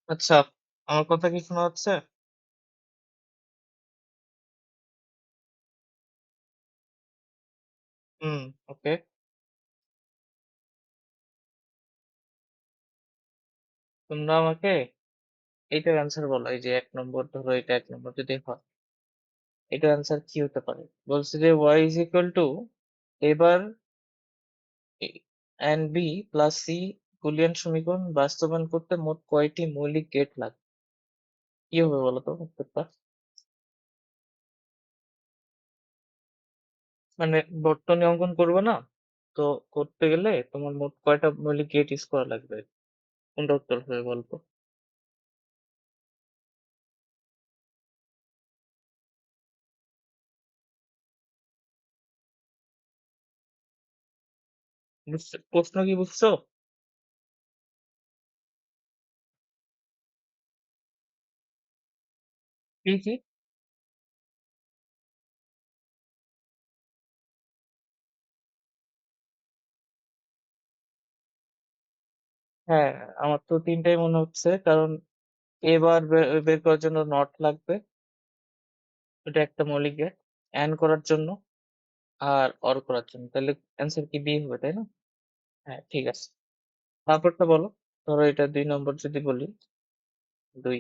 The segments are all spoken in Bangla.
আচ্ছা, আমার কথা কি শোনা যাচ্ছে? হুম, ওকে। তোমরা আমাকে এইটার অ্যান্সার বলো। এই যে ১ নম্বর ধরো, এটা ১ নম্বর যদি হয়, এটার অ্যান্সার কি হতে পারে? বলছে যে y is equal to, এবার a and b plus c Boolean সমীকরণ বাস্তবায়ন করতে মোট কয়টি মৌলিক গেট লাগবে? কি হবে বলো তো উত্তরটা? মানে বর্তনী অঙ্কন করবে না? তো করতে গেলে তোমার মোট কয়টা মৌলিক গেট ইউজ করা লাগবে? কোনটা উত্তর হবে বলো তো? প্রশ্ন কি বুঝছো? কি কি? হ্যাঁ, আমার তো ৩ টাই মনে হচ্ছে। কারণ এবার বের করার জন্য নট লাগবে। এটা একটা মৌলিক গেট। এন্ড করার জন্য আর অর করার জন্য। তাহলে অ্যান্সার কি বি হবে, তাই না? হ্যাঁ, ঠিক আছে। তারপরটা বলো। ধরো এটা ২ নম্বর যদি বলি, ২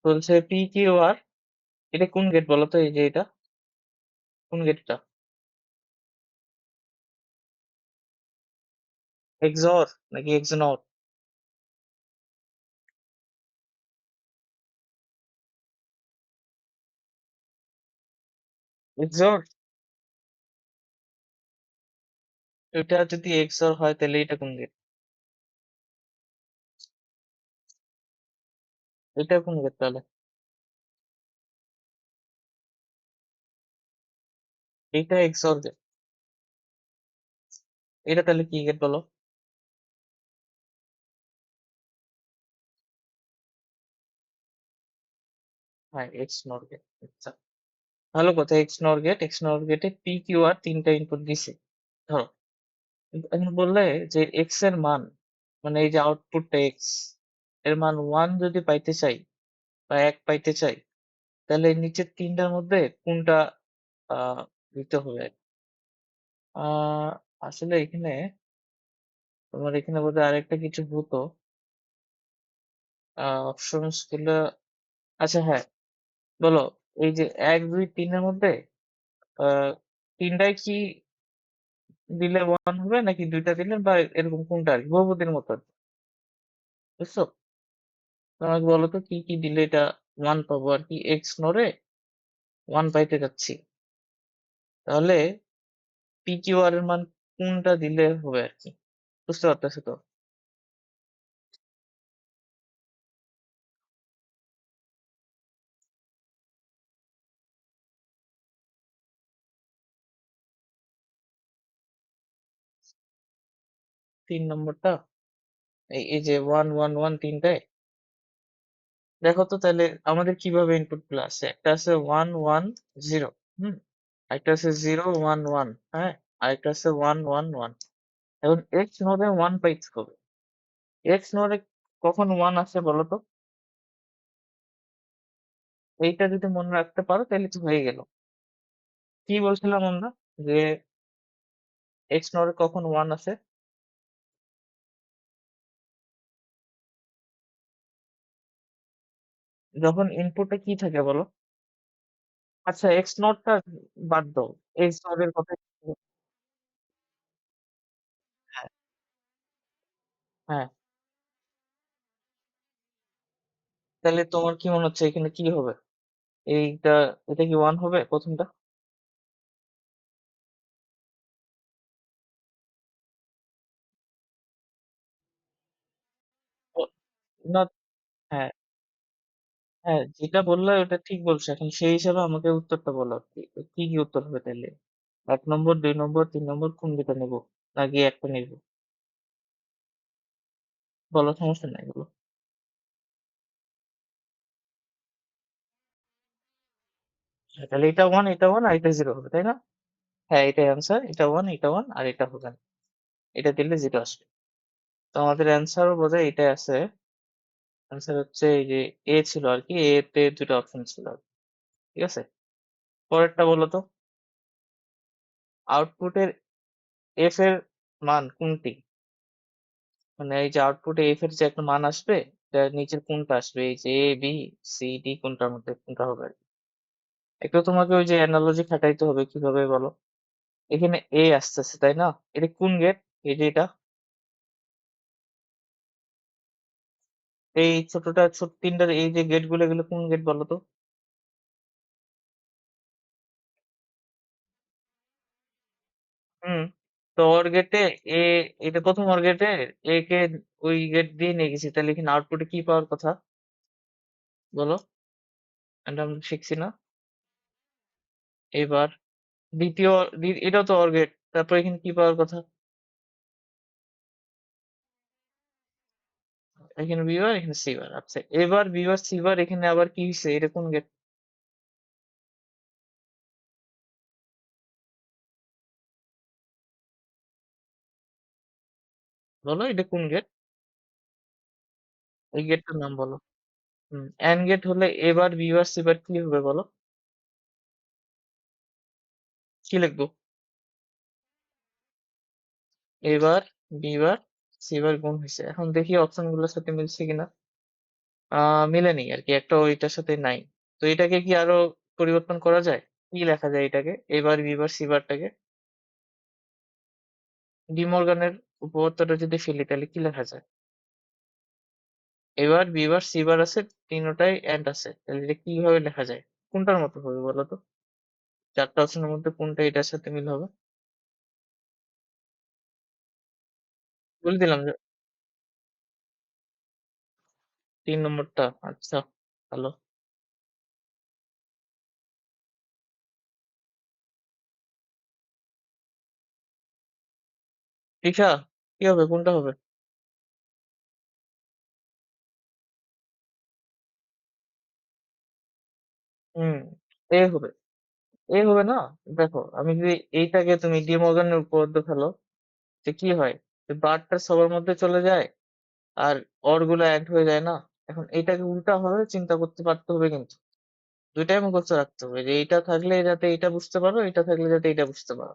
বলছে পি কিউ আর, এটা কোন গেট বলো তো? এই যে এটা কোন গেটটা? এক্সঅর নাকি এক্সনর? এক্সঅর। এটা যদি এক্সঅর হয় তাহলে এটা কোন গেট? এটা কোন গেট তাহলে? এটা এক্সঅর গেট। এটা তাহলে কি গেট বলো? হ্যাঁ, এক্স নর গেট। আচ্ছা, ভালো কথা। এক্স নর গেট, এক্স নর গেটে পি কিউ আর ৩টা ইনপুট দিছে ধরো। কিন্তু এখন বললে যে এক্স এর মান, মানে এই যে আউটপুটটা এক্স এর মান 1 যদি পাইতে চাই বা ১ পাইতে চাই, তাহলে এই নিচের ৩টার মধ্যে কোনটা আহ দিতে হবে? আহ আসলে এখানে তোমার এখানে বোধহয় আরেকটা কিছু হতো। অপশনস গুলো, আচ্ছা হ্যাঁ, বলো। এই যে ১, ২, ৩ এর মধ্যে আহ ৩টায় কি দিলে 1 হবে, নাকি ২টা দিলে, বা এরকম কোনটা আর কি, বহুপদীর মতো আর কি। বুঝছো? তো আমাকে বলো তো কি কি দিলে এটা 1 পাবো আর কি। এক্স নরে 1 পাইতে যাচ্ছি, তাহলে পি কিউ আর এর মান কোনটা দিলে হবে আর কি। বুঝতে পারতেছো তো? ৩ নম্বরটা, এই যে 1 1 1 তিনটায় দেখো তো। তাহলে আমাদের কিভাবে ইনপুট গুলো আছে? একটা আছে 1 1 0, হুম, একটা আছে 0 1 1, হ্যাঁ, আরেকটা আছে 1 1 1। এখন এক্স নোডে 1 পাইতে হবে। এক্স নোডে কখন 1 আসে বলো তো? এইটা যদি মনে রাখতে পারো তাহলে তো হয়ে গেল। কি বলছিলাম আমরা? যে এক্স নোডে কখন 1 আসে? যখন ইনপুটে কি থাকে বলো? আচ্ছা, এক্স নটটা বাদ দাও। এক্স নটের কথা। হ্যাঁ, হ্যাঁ। তাহলে তোমার কি মনে হচ্ছে এখানে কি হবে? এইটা, এটা কি 1 হবে প্রথমটা? ও, না। হ্যাঁ, হ্যাঁ, যেটা বললে ওটা ঠিক বলছো। এখন সেই হিসাবে আমাকে উত্তরটা বলো আর কি। কি কি উত্তর হবে তাহলে? ১ নম্বর, ২ নম্বর, ৩ নম্বর কোন দুটা নেবো? নাকি একটা নেবো? বলো, সমস্যা নাই, বলো। হ্যাঁ, তাহলে এটা 1, এটা 1 আর এটা 0 হবে, তাই না? হ্যাঁ, এটাই অ্যান্সার। এটা 1, এটা 1 আর এটা হবে না। এটা দিলে 0 আসবে। তো আমাদের অ্যান্সারও বোধহয় এটাই আছে। অ্যান্সার হচ্ছে এই যে এ ছিল আর কি, এ তে দুটো অপশন ছিল আর কি। ঠিক আছে, পরেরটা বলো তো, আউটপুটের এফ এর মান কোনটি? মানে এই যে আউটপুটে এফ এর যে একটা মান আসবে, তার নিচের কোনটা আসবে, এই যে এ বি সি ডি কোনটার মধ্যে কোনটা হবে আর কি। একটু তোমাকে ওই যে অ্যানালজি খাটাইতে হবে, কিভাবে বলো। এখানে এ আসতেছে তাই না, এটা কোন গেট? এই যে এটা, এই ছোটটা ছোট তিনটার এই যে গেট গুলো, এগুলো কোন গেট বলো তো? হুম, তো ওর গেটে এ, এটা প্রথম ওর গেটে এ কে ওই গেট দিয়ে নিয়ে গেছি, তাহলে এখানে আউটপুটে কি পাওয়ার কথা বলো? এটা আমরা শিখছি না? এবার দ্বিতীয়, এটাও তো ওর গেট, তারপর এখানে কি পাওয়ার কথা? এখানে বি বার, এখানে সি বার। আচ্ছা, এবার বি বার সি বার, এখানে আবার কি হয়েছে, এটা কোন গেট বলো? এটা কোন গেট? এই গেটটার নাম বলো। হুম, এন্ড গেট হলে এবার বি বার সি বার কি হবে বলো? কি লিখবো? এবার বি বার সি বার গুণ হয়েছে, এখন দেখি অপশন গুলোর সাথে মিলছে কিনা। মিলেনি আর কি, একটা ওইটার সাথে নাই। তো এটাকে কি আরো পরিবর্তন করা যায়? কি লেখা যায় এটাকে, এবার বি বার সি বারটাকে? ডি মর্গানের উপপাদ্যটা যদি ফেলি তাহলে কি লেখা যায়? এবার বি বার সি বার আছে, তিনটাই এন্ড আছে, তাহলে এটা কিভাবে লেখা যায়? কোনটার মতো হবে বলো তো? চারটা অপশনের মধ্যে কোনটা এটার সাথে মিল হবে? বলে দিলাম যে 3 নম্বরটা। আচ্ছা, ভালো। তৃষা, কি হবে, কোনটা হবে? হুম, এ হবে। এ হবে না? দেখো, আমি যদি এইটাকে তুমি ডি মর্গানের উপপাদ্য ফেলো, যে কি হয়, যে বারটা সবার মধ্যে চলে যায় আর অর গুলো অ্যাড হয়ে যায় না। এখন এটাকে উল্টা ভাবে চিন্তা করতে পারতে হবে, কিন্তু দুইটাই মুখস্থ রাখতে হবে, যে এইটা থাকলে যাতে এটা বুঝতে পারো, এটা থাকলে যাতে এটা বুঝতে পারো।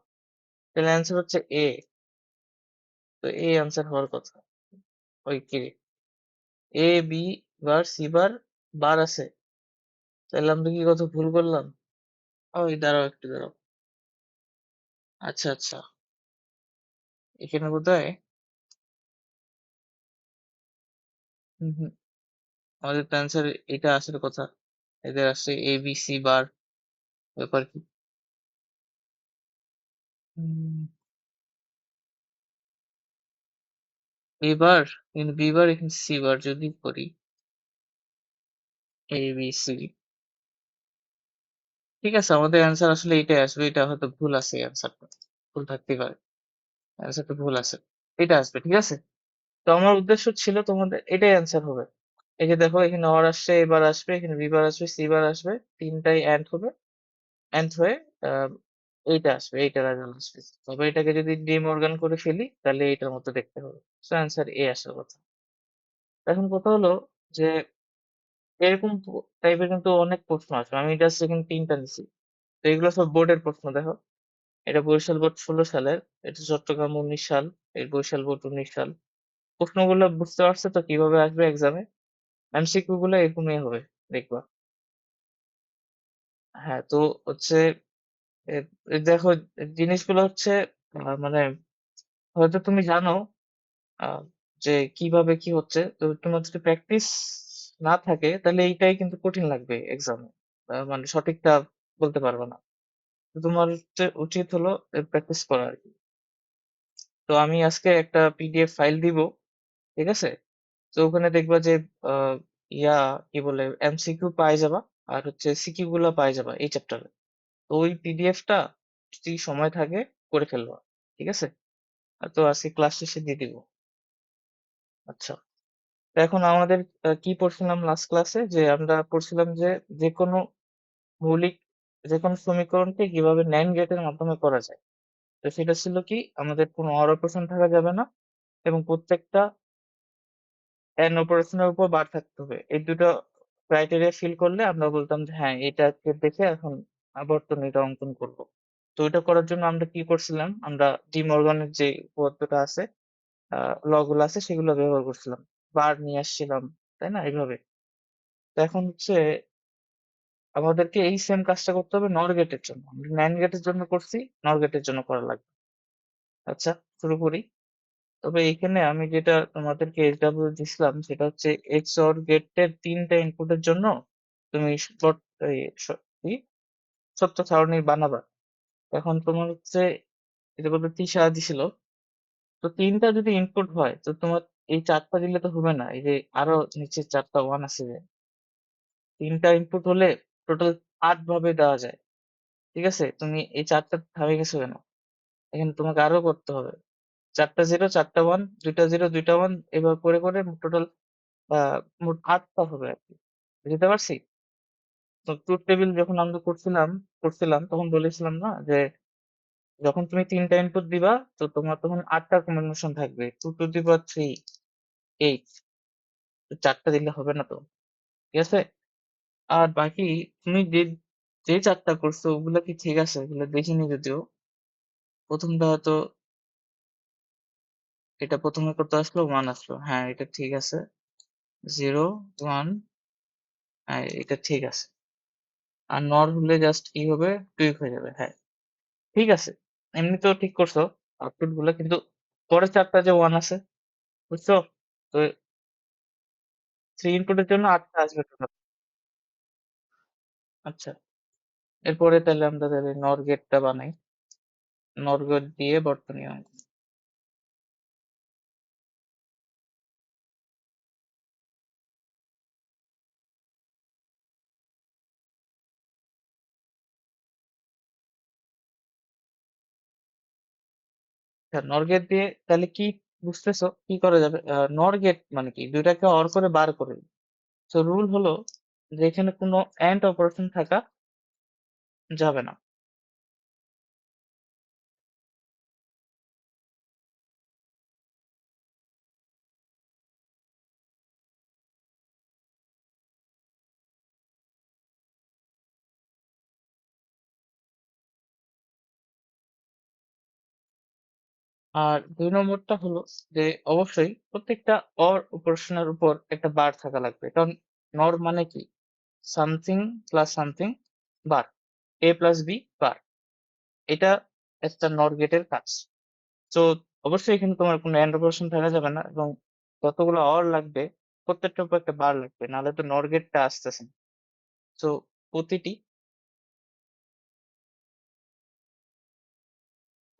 তাহলে অ্যান্সার হচ্ছে এ। তো এ অ্যান্সার হওয়ার কথা। ওই কি, এ বি বার সি বার বার আছে, তাহলে আমরা কি কথা ভুল করলাম? ওই দাঁড়াও, একটু দাঁড়াও। আচ্ছা আচ্ছা, এখানে বোধহয় হম হম, আমাদের তো অ্যান্সার এটা আসার কথা। এদের আসছে এ বি সি বার, ব্যাপার কি? হুম, এবার কিন্তু বি বার এখানে সি বার যদি করি, এ বি সি, ঠিক আছে, আমাদের অ্যান্সার আসলে এটাই আসবে। এটা হয়তো ভুল আছে, অ্যান্সারটা ভুল থাকতে পারে, অ্যান্সারটা ভুল আছে, এটা আসবে, ঠিক আছে। তো আমার উদ্দেশ্য ছিল তোমাদের এটাই অ্যান্সার হবে। এই যে দেখো, এখানে অর আসছে, এবার আসবে, এখানে বি বার আসবে, সি বার আসবে, তিনটাই অ্যান্ড হবে, অ্যান্ড হয়ে আহ, এইটা আসবে, এইটা রেজাল্ট আসবে। তবে এটাকে যদি ডি মর্গান করে ফেলি তাহলে এইটার মতো দেখতে হবে। সো অ্যান্সার এ আসার কথা। এখন কথা হলো যে এরকম টাইপের কিন্তু অনেক প্রশ্ন আছে, আমি জাস্ট এখানে তিনটা নিছি। তো এগুলো সব বোর্ডের প্রশ্ন, দেখো। এটা বরিশাল বোর্ড 16 সালের, এটা চট্টগ্রাম 19 সাল, এর বরিশাল বোর্ড 19 সাল। প্রশ্নগুলো বুঝতে পারছো তো কিভাবে আসবে এক্সামে? এমসিকিউ গুলো এরকমই হবে, দেখবা। হ্যাঁ, তো হচ্ছে এ, দেখো, জিনিসগুলো হচ্ছে মানে হয়তো তুমি জানো আহ, যে কিভাবে কি হচ্ছে, তো তোমার যদি প্র্যাকটিস না থাকে তাহলে এইটাই কিন্তু কঠিন লাগবে এক্সামে, মানে সঠিকটা বলতে পারবে না। তো তোমার হচ্ছে উচিত হলো প্র্যাকটিস করা আর কি। তো আমি আজকে একটা পিডিএফ ফাইল দিব, ঠিক আছে। তো ওখানে দেখবা যে আহ, ইয়া কি বলে এমসিকিউ পাই যাবা, আর হচ্ছে সিকিউ গুলা পাই যাবা এই চ্যাপ্টারে। তো ওই পিডিএফটা যদি সময় থাকে করে ফেলবা, ঠিক আছে। আর তো আজকে ক্লাস শেষে দিয়ে দিব। আচ্ছা, তো এখন আমাদের কি পড়ছিলাম লাস্ট ক্লাসে, যে আমরা পড়ছিলাম যে যে কোনো মৌলিক, যে কোনো সমীকরণকে কিভাবে ন্যান্ড গেটের মাধ্যমে করা যায়। তো সেটা ছিল কি, আমাদের কোনো অর অপারেশন থাকা যাবে না, এবং প্রত্যেকটা এন অপারেশনের উপর বার থাকতে হবে। এই দুটো ক্রাইটেরিয়া ফিল করলে আমরা বলতাম যে হ্যাঁ এটাকে দেখে এখন বর্তনীটা অঙ্কন করব। তো এটা করার জন্য আমরা কি করছিলাম, আমরা ডি মর্গানের যে উপপাদ্যটা আছে, ল গুলো আছে সেগুলো ব্যবহার করছিলাম, বার নিয়ে আসছিলাম, তাই না? এইভাবে। তো এখন হচ্ছে আমাদেরকে এই সেম কাজটা করতে হবে নর গেটের জন্য। আমরা ন্যান্ড গেটের জন্য করছি, নর গেটের জন্য করা লাগবে। আচ্ছা, শুরু করি। তবে এখানে আমি যেটা তোমাদেরকে এসডব্লিউ দিছিলাম সেটা হচ্ছে এক্স অর গেটের ৩টা ইনপুটের জন্য তুমি এই কি সত্য সারণী বানাবা। এখন তোমার হচ্ছে এটা বলতে ৩০ দিছিল। তো ৩টা যদি ইনপুট হয় তো তোমার এই ৪টা দিলে তো হবে না। এই যে আরো নিচে ৪টা ওয়ান আছে যে ৩টা ইনপুট হলে টোটাল ৮ ভাবে দেওয়া যায়। ঠিক আছে? তুমি এই ৪টা থামে গেছো কেন? এখানে তোমাকে আরো করতে হবে। ৪টা 0, ৪টা 1, ২টা 0, ২টা 1 এভাবে করে টোটাল মোট ৮টা হবে আরকি। বুঝতে পারছি? তো ট্রুথ টেবিল যখন আমরা করছিলাম তখন বলেছিলাম না যে যখন তুমি ৩টা ইনপুট দিবা তো তোমার তখন ৮টা কম্বিনেশন থাকবে। 2 টু দি পাওয়ার 3 8, তো ৪টা দিলে হবে না তো। ঠিক আছে? আর বাকি তুমি যে ৪টা করছো ওগুলা কি ঠিক আছে? ওগুলা দেখিনি যদিও। ১ম টা হয়তো এটা ১ম এ কত আসলো? 1 আসলো। হ্যাঁ, এটা ঠিক আছে। 0 1, হ্যাঁ, এটা ঠিক আছে। আর নর হলে জাস্ট কি হবে? টুইক হয়ে যাবে। হ্যাঁ, ঠিক আছে। এমনিতেও ঠিক করছো আউটপুট গুলা, কিন্তু পরের ৪টা যে 1 আছে, বুঝছো? তো 3 ইনপুটের জন্য ৮টা আসবে টোটাল। আচ্ছা, এরপরে তাহলে আমরা তাহলে নর গেটটা বানাই। নর গেট দিয়ে বর্তনী অঙ্ক। আচ্ছা, নর গেট দিয়ে তাহলে কি বুঝতেছো কি করা যাবে? নর গেট মানে কি? দুইটাকে অর করে বার করে। তো রুল হলো যে এখানে কোনো এন্ড অপারেশন থাকা যাবে না। আর ২ নম্বরটা হলো যে অবশ্যই প্রত্যেকটা অর অপারেশনের উপর একটা বার থাকা লাগবে। কারণ নর মানে কি? সামথিং প্লাস সামথিং বার। এ প্লাস বি বার। এটা একটা নর গেটের কাজ। তো অবশ্যই এখানে তোমার কোনো এন্ড অপারেশন থাকা যাবে না, এবং যতগুলো অর লাগবে প্রত্যেকটার উপর একটা বার লাগবে, নাহলে তো নর গেটটা আসতেছে না। তো প্রতিটি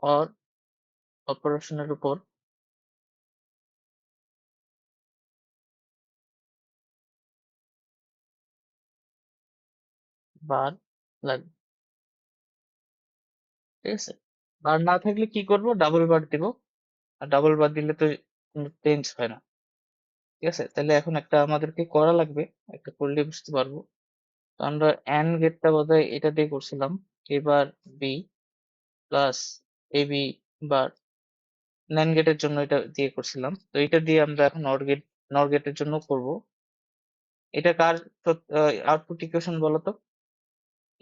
অর অপারেশনের উপর বার লাগবে। ঠিক আছে? বার না থাকলে কি করব? ডাবল বার দিব। আর ডাবল বার দিলে তো কোনো চেঞ্জ হয় না। ঠিক আছে? তাহলে এখন একটা আমাদেরকে করা লাগবে। একটা করলে বুঝতে পারবো। তো আমরা এন্ড গেটটা বোধহয় এটা দিয়ে করছিলাম। এ বার বি প্লাস এ বি বার NAND গেটের জন্য এটা দিয়ে করছিলাম। তো এটা দিয়ে আমরা এখন নর গেটের জন্য করব। এটা কার আউটপুট ইকুয়েশন বলো তো?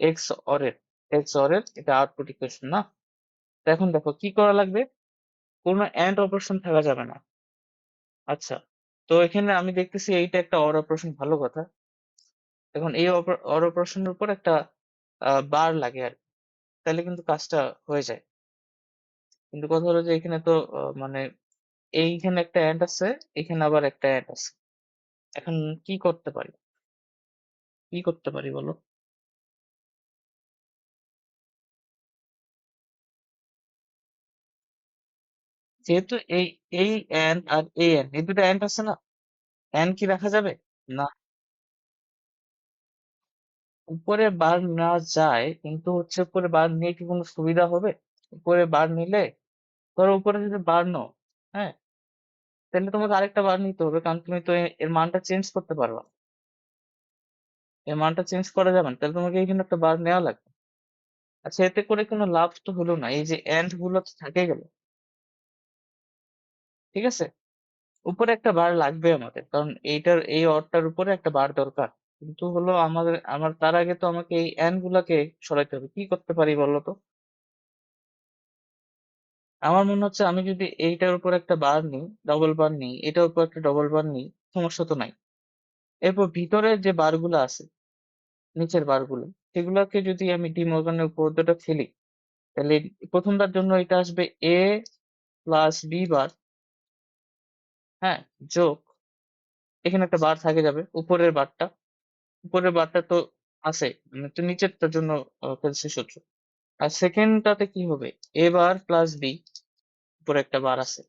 এক্স অর এর। এক্স অর এর এটা আউটপুট ইকুয়েশন না? তো এখন দেখো কি করা লাগবে? কোনো এন্ড অপারেশন থাকা যাবে না। আচ্ছা। তো এখানে আমি দেখতেছি এইটা একটা অর অপারেশন, ভালো কথা। এখন এই অর অপারেশনের উপর একটা বার লাগে আরকি। তাইলে কিন্তু কাজটা হয়ে যায়। কিন্তু কথা হলো যে এখানে তো মানে এইখানে একটা এন্ড আছে, এখানে আবার একটা এন্ড আছে। এখন কি করতে পারি? কি করতে পারি বলো? যেহেতু এই এন্ড আর এই এন্ড এই ২ টা এন্ড আছে না? এন্ড কি রাখা যাবে? না। উপরে বার নেওয়া যায়, কিন্তু হচ্ছে উপরে বার নিয়ে কি কোনো সুবিধা হবে? উপরে বার নিলে ধরো উপরে যদি বার নাও, হ্যাঁ? তাহলে তোমাকে আরেকটা বার নিতে হবে, কারণ তুমি তো এর মানটা চেঞ্জ করতে পারবা না। এর মানটা চেঞ্জ করা যাবে না। তাহলে তোমাকে এখানে একটা বার নেওয়া লাগবে। আচ্ছা, এতে করে কোনো লাভ তো হলো না। এই যে এন্ড গুলো তো থেকে গেল। ঠিক আছে? উপরে একটা বার লাগবে আমাদের, কারণ এইটার এই অরটার উপরে একটা বার দরকার। কিন্তু হলো আমার তার আগে তো আমাকে এই এন গুলাকে সরাইতে হবে। কি করতে পারি বলো তো? আমার মনে হচ্ছে আমি যদি এইটার উপর একটা বার নিই, ডবল বার নিই, এটার উপর একটা ডবল বার নিই, সমস্যা তো নাই। এরপর ভিতরে যে বারগুলো আছে, নিচের বারগুলো, সেগুলোকে যদি আমি ডি মর্গানের উপপাদ্যটা ফেলি, তাহলে প্রথমটার জন্য এটা আসবে এ প্লাস বি বার, হ্যাঁ, যোগ এখানে একটা বার থাকে যাবে উপরের বারটা তো আছে, মানে তো নিচেরটার জন্য ফেলছি সূত্র। আর সেকেন্ডটাতে কি হবে, এ বার প্লাস বি, উপরে একটা বার আছে।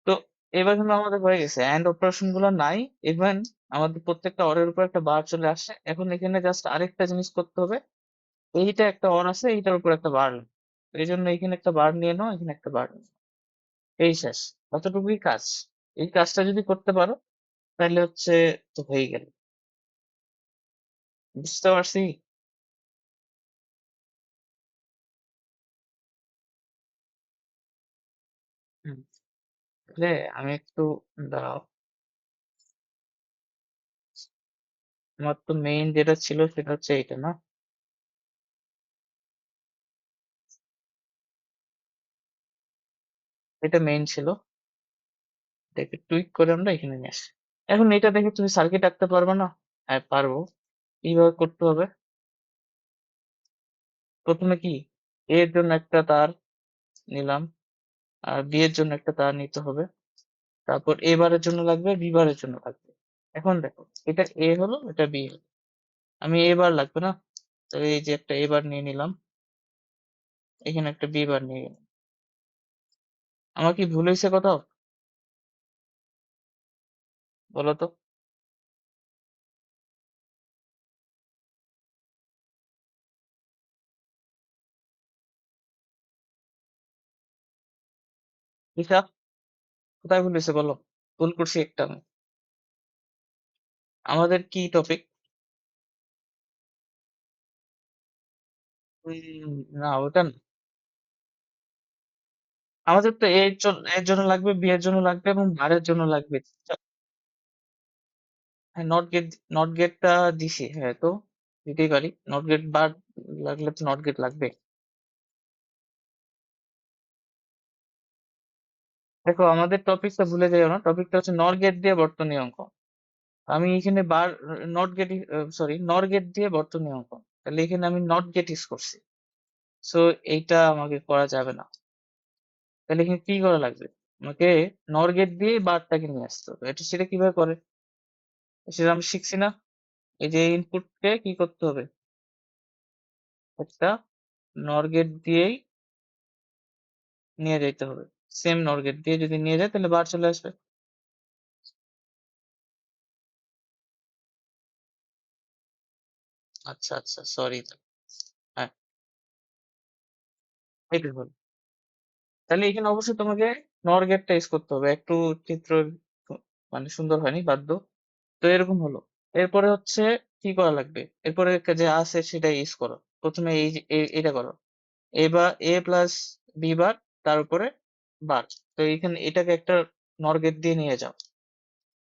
তো এবার কিন্তু আমাদের হয়ে গেছে, এন্ড অপারেশন গুলো নাই, ইভেন আমাদের প্রত্যেকটা অরের উপর একটা বার চলে আসছে। এখন এখানে জাস্ট আরেকটা জিনিস করতে হবে, এইটা একটা অর আছে, এইটার উপর একটা বার, এই জন্য এখানে একটা বার নিয়ে নাও, এখানে একটা বার নিয়ে নাও। এই শেষ, অতটুকুই কাজ। এই কাজটা যদি করতে পারো তাহলে হচ্ছে তো হয়ে গেল। বুঝতে পারছি। হুম, তাহলে আমি একটু, দাঁড়াও, আমার তো মেইন যেটা ছিল সেটা হচ্ছে এইটা না, এটা মেইন ছিল, এটাকে টুইক করে আমরা এখানে নিয়ে আসি। এখন এটা দেখে তুমি সার্কিট আঁকতে পারবে না? হ্যাঁ পারবো। কিভাবে করতে হবে? প্রথমে কি, এ এর জন্য একটা তার নিলাম, আর বি এর জন্য একটা তার নিতে হবে, তারপর এ বারের জন্য লাগবে, বি বারের জন্য লাগবে। এখন দেখো, এটা এ হলো, এটা বি হলো, আমি এ বার লাগবে না, তবে এই যে একটা এ বার নিয়ে নিলাম, এখানে একটা বি বার নিয়ে গেলাম। আমার কি ভুল হয়েছে কোথাও? বলো তো। হিসাব কোথায় ভুল হয়েছে বলো? ভুল করছি একটা আমি। আমাদের কি টপিক? না ওটা না, আমাদের তো এর জন্য লাগবে, বি এর জন্য লাগবে এবং বারের জন্য লাগবে। হ্যাঁ, নট গেটটা দিছি, হ্যাঁ, তো দিতেই পারি, নট গেট বার লাগলে তো নট গেট লাগবে। দেখো আমাদের টপিকটা ভুলে যাইও না, টপিকটা হচ্ছে নর গেট দিয়ে বর্তনী অঙ্ক। আমি এখানে বার, নট গেট, সরি, নর গেট দিয়ে বর্তনী অঙ্ক, তাহলে এখানে আমি নট গেট ইউজ করছি। সো এইটা আমাকে করা যাবে না। তাহলে এখানে কি করা লাগবে, আমাকে নর গেট দিয়ে বারটাকে নিয়ে আসতে হবে। এটা সেটা কিভাবে করে সেটা আমি শিখছি না। এই যে ইনপুটকে কি করতে হবে, একটা নর গেট দিয়েই নিয়ে যাইতে হবে। সেম নর গেট দিয়ে যদি নিয়ে যায় তাহলে বার চলে আসবে। আচ্ছা আচ্ছা, সরি। হ্যাঁ, এটাই হলো। তাহলে এখানে অবশ্যই তোমাকে নর গেটটা ইউজ করতে হবে, একটু চিত্র মানে সুন্দর হয়নি, বাধ্য। তো এরকম হলো। এরপরে হচ্ছে কি করা লাগবে, এরপরে যে আছে সেটা ইউজ করো। প্রথমে এই যে এটা করো, এ প্লাস বি বার, তার উপরে বার। তো এখানে এটাকে একটা নর গেট দিয়ে নিয়ে যাও,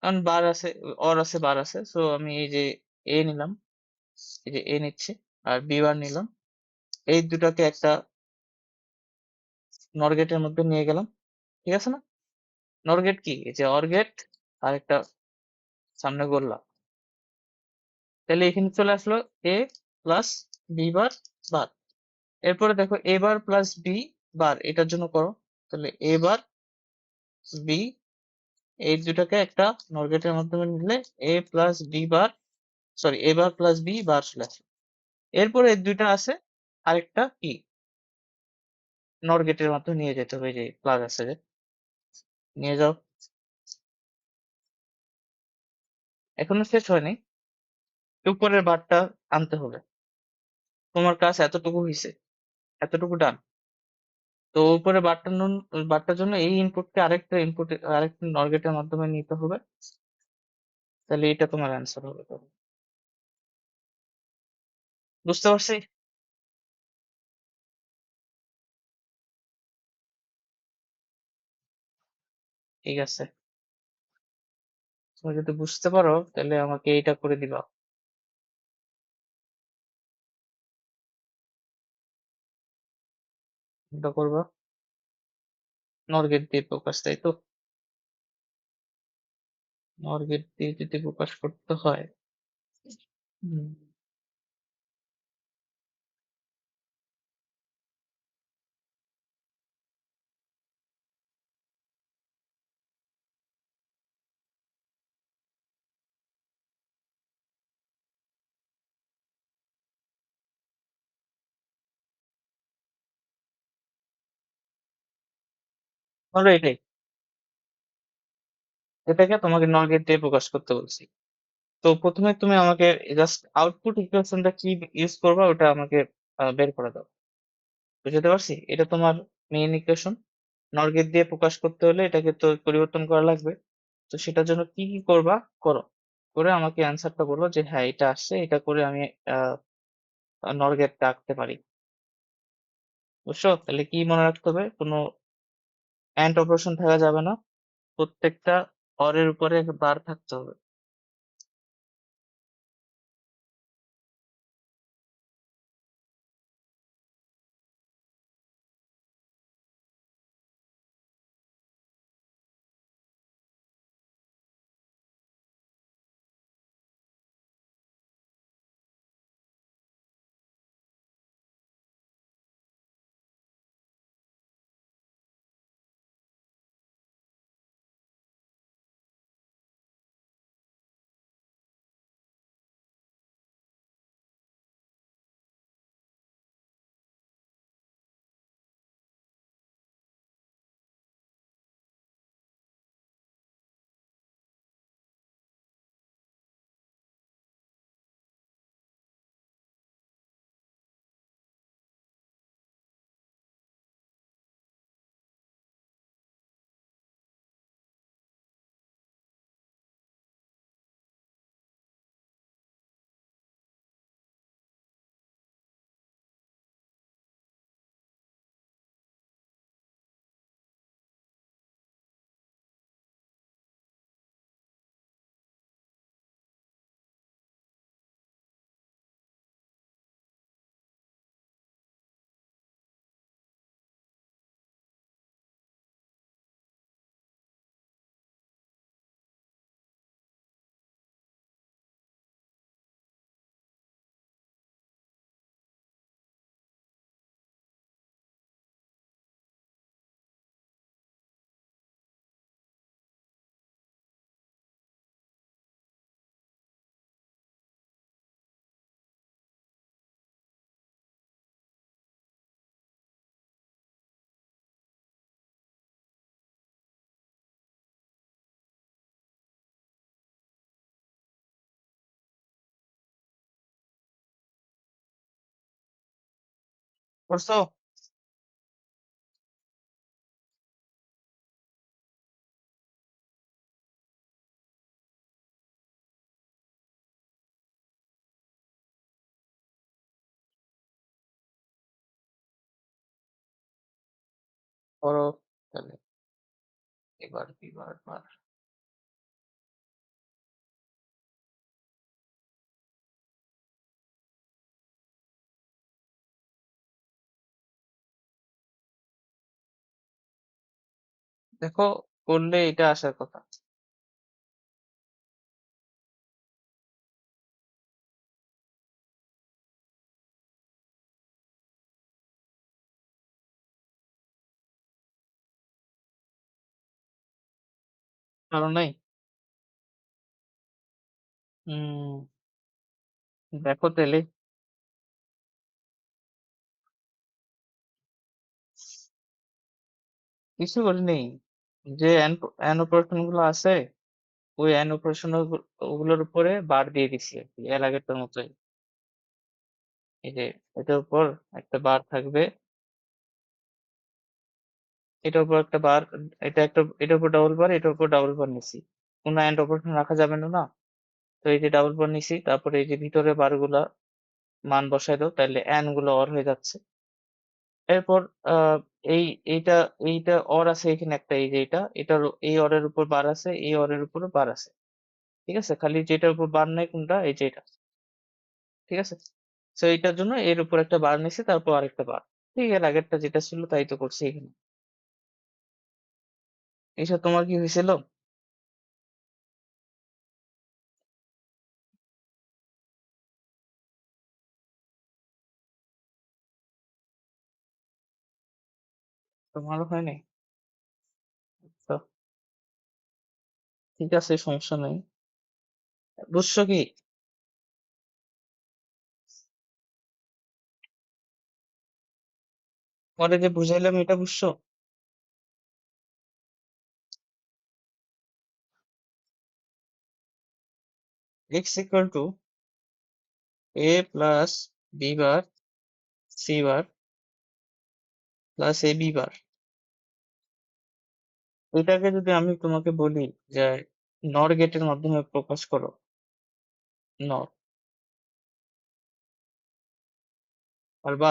কারণ বার আছে, অর আছে, বার আছে। সো আমি এই যে এ নিলাম, এই যে এ নিচ্ছি, আর বি বার নিলাম, এই দুটাকে একটা নর গেটের মধ্যে নিয়ে গেলাম। ঠিক আছে না? নর গেট কি, এই যে অর গেট, আর একটা সামনে গোল্লা। তাহলে এখানে চলে আসলো এ প্লাস বি বার বার। এরপরে দেখো এ বার প্লাস বি বার, এটার জন্য করো। তাহলে এ বার বি, এই দুটাকে একটা নর গেটের মাধ্যমে নিলে এ প্লাস বি বার, সরি, এ বার প্লাস বি বার চলে আসলো। এরপরে এই দুইটা আছে, আরেকটা কি, নর গেটের মাধ্যমে নিয়ে যেতে হবে, এই যে প্লাস আছে যে, নিয়ে যাও। এখনো শেষ হয়নি, উপরের বারটা আনতে হবে। তোমার কাজ এতটুকু হয়েছে, এতটুকু ডান। তো উপরে বারটা বারটার জন্য এই ইনপুটকে আরেকটা নর গেটের মাধ্যমে নিতে হবে। তাহলে এটা তোমার অ্যান্সার হবে তখন। বুঝতে পারছি। ঠিক আছে। তুমি যদি বুঝতে পারো তাহলে আমাকে এইটা করে দিবা। এটা করবা নর গেট দিয়ে প্রকাশ, তাই তো? নর গেট দিয়ে যদি প্রকাশ করতে হয়, হুম, ধরো এটাই, এটাকে তোমাকে নর গেট দিয়ে প্রকাশ করতে বলছি। তো প্রথমে তুমি আমাকে জাস্ট আউটপুট ইকুয়েশনটা কি ইউজ করবা ওটা আমাকে বের করে দাও। বুঝতে পারছি, এটা তোমার মেইন ইকুয়েশন। নর গেট দিয়ে প্রকাশ করতে হলে এটাকে তো পরিবর্তন করা লাগবে। তো সেটার জন্য কি কি করবা, করো, করে আমাকে অ্যান্সারটা বলো যে হ্যাঁ এটা আসছে, এটা করে আমি আহ নর গেটটা আঁকতে পারি। বুঝছো? তাহলে কি মনে রাখতে হবে, কোনো অ্যান্ড অপারেশন থাকা যাবে না, প্রত্যেকটা অরের উপরে বার থাকতে হবে। বুঝছো? করো তাহলে, এবার দেখো, করলে এটা আসার কথা। কারণ নাই। হম, দেখো তাহলে, কিছু করিনি। যে অ্যান অপারেশন গুলো আছে, ওই অ্যান অপারেশন ওগুলোর উপরে বার দিয়ে দিছি আর কি, এর আগেরটার মতোই। এই যে এটার উপর একটা বার থাকবে, এটার উপর একটা বার, এটা একটা, এটার উপর ডাবল বার, এটার উপর ডাবল বার নিছি। কোনো অ্যান্ড অপারেশন রাখা যাবে না না। তো এই যে ডাবল বার নিছি, তারপরে এই যে ভিতরে বার গুলা মান বসাই দাও, তাহলে অ্যান গুলো অর হয়ে যাচ্ছে। এরপর আহ এই এইটা এইটা অর আছে এখানে একটা, এই যে এটার এই অরের উপর বার আছে, এই অরের উপরও বার আছে। ঠিক আছে? খালি যেটার উপর বার নাই কোনটা? এই যে এটা। ঠিক আছে? সো এইটার জন্য এর উপর একটা বার নিছি, তারপর আরেকটা বার। ঠিক এর আগেরটা যেটা ছিল তাই তো করছি এখানে। এসব তোমার কি হয়েছিল? তোমারও হয়নি? তো ঠিক আছে, সমস্যা নেই। বুঝছো কি? পরে যে বুঝাইলাম এটা বুঝছো? x equal to a plus b bar c bar plus a b bar। এটাকে যদি আমি তোমাকে বলি যে নর গেটের মাধ্যমে প্রকাশ করো, নর, পারবা?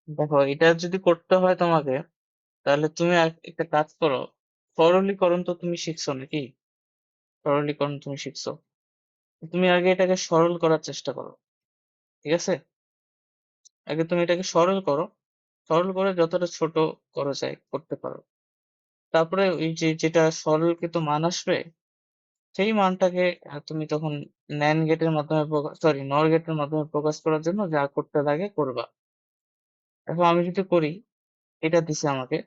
দেখো, এটা যদি করতে হয় তোমাকে, তাহলে তুমি একটা কাজ করো। সরলীকরণ তো তুমি শিখছো নাকি? সরলীকরণ তুমি শিখছো। তুমি আগে এটাকে সরল করার চেষ্টা করো। ঠিক আছে? আগে তুমি এটাকে সরল করো। সরল করে যতটা ছোট করা যায় করতে পারো। তারপরে ওই যে যেটা সরলীকৃত মান আসবে, সেই মানটাকে তুমি তখন NAND গেটের মাধ্যমে সরি, নর গেটের মাধ্যমে প্রকাশ করার জন্য যা করতে লাগে করবা। এখন আমি যদি করি, এটা দিছে আমাকে,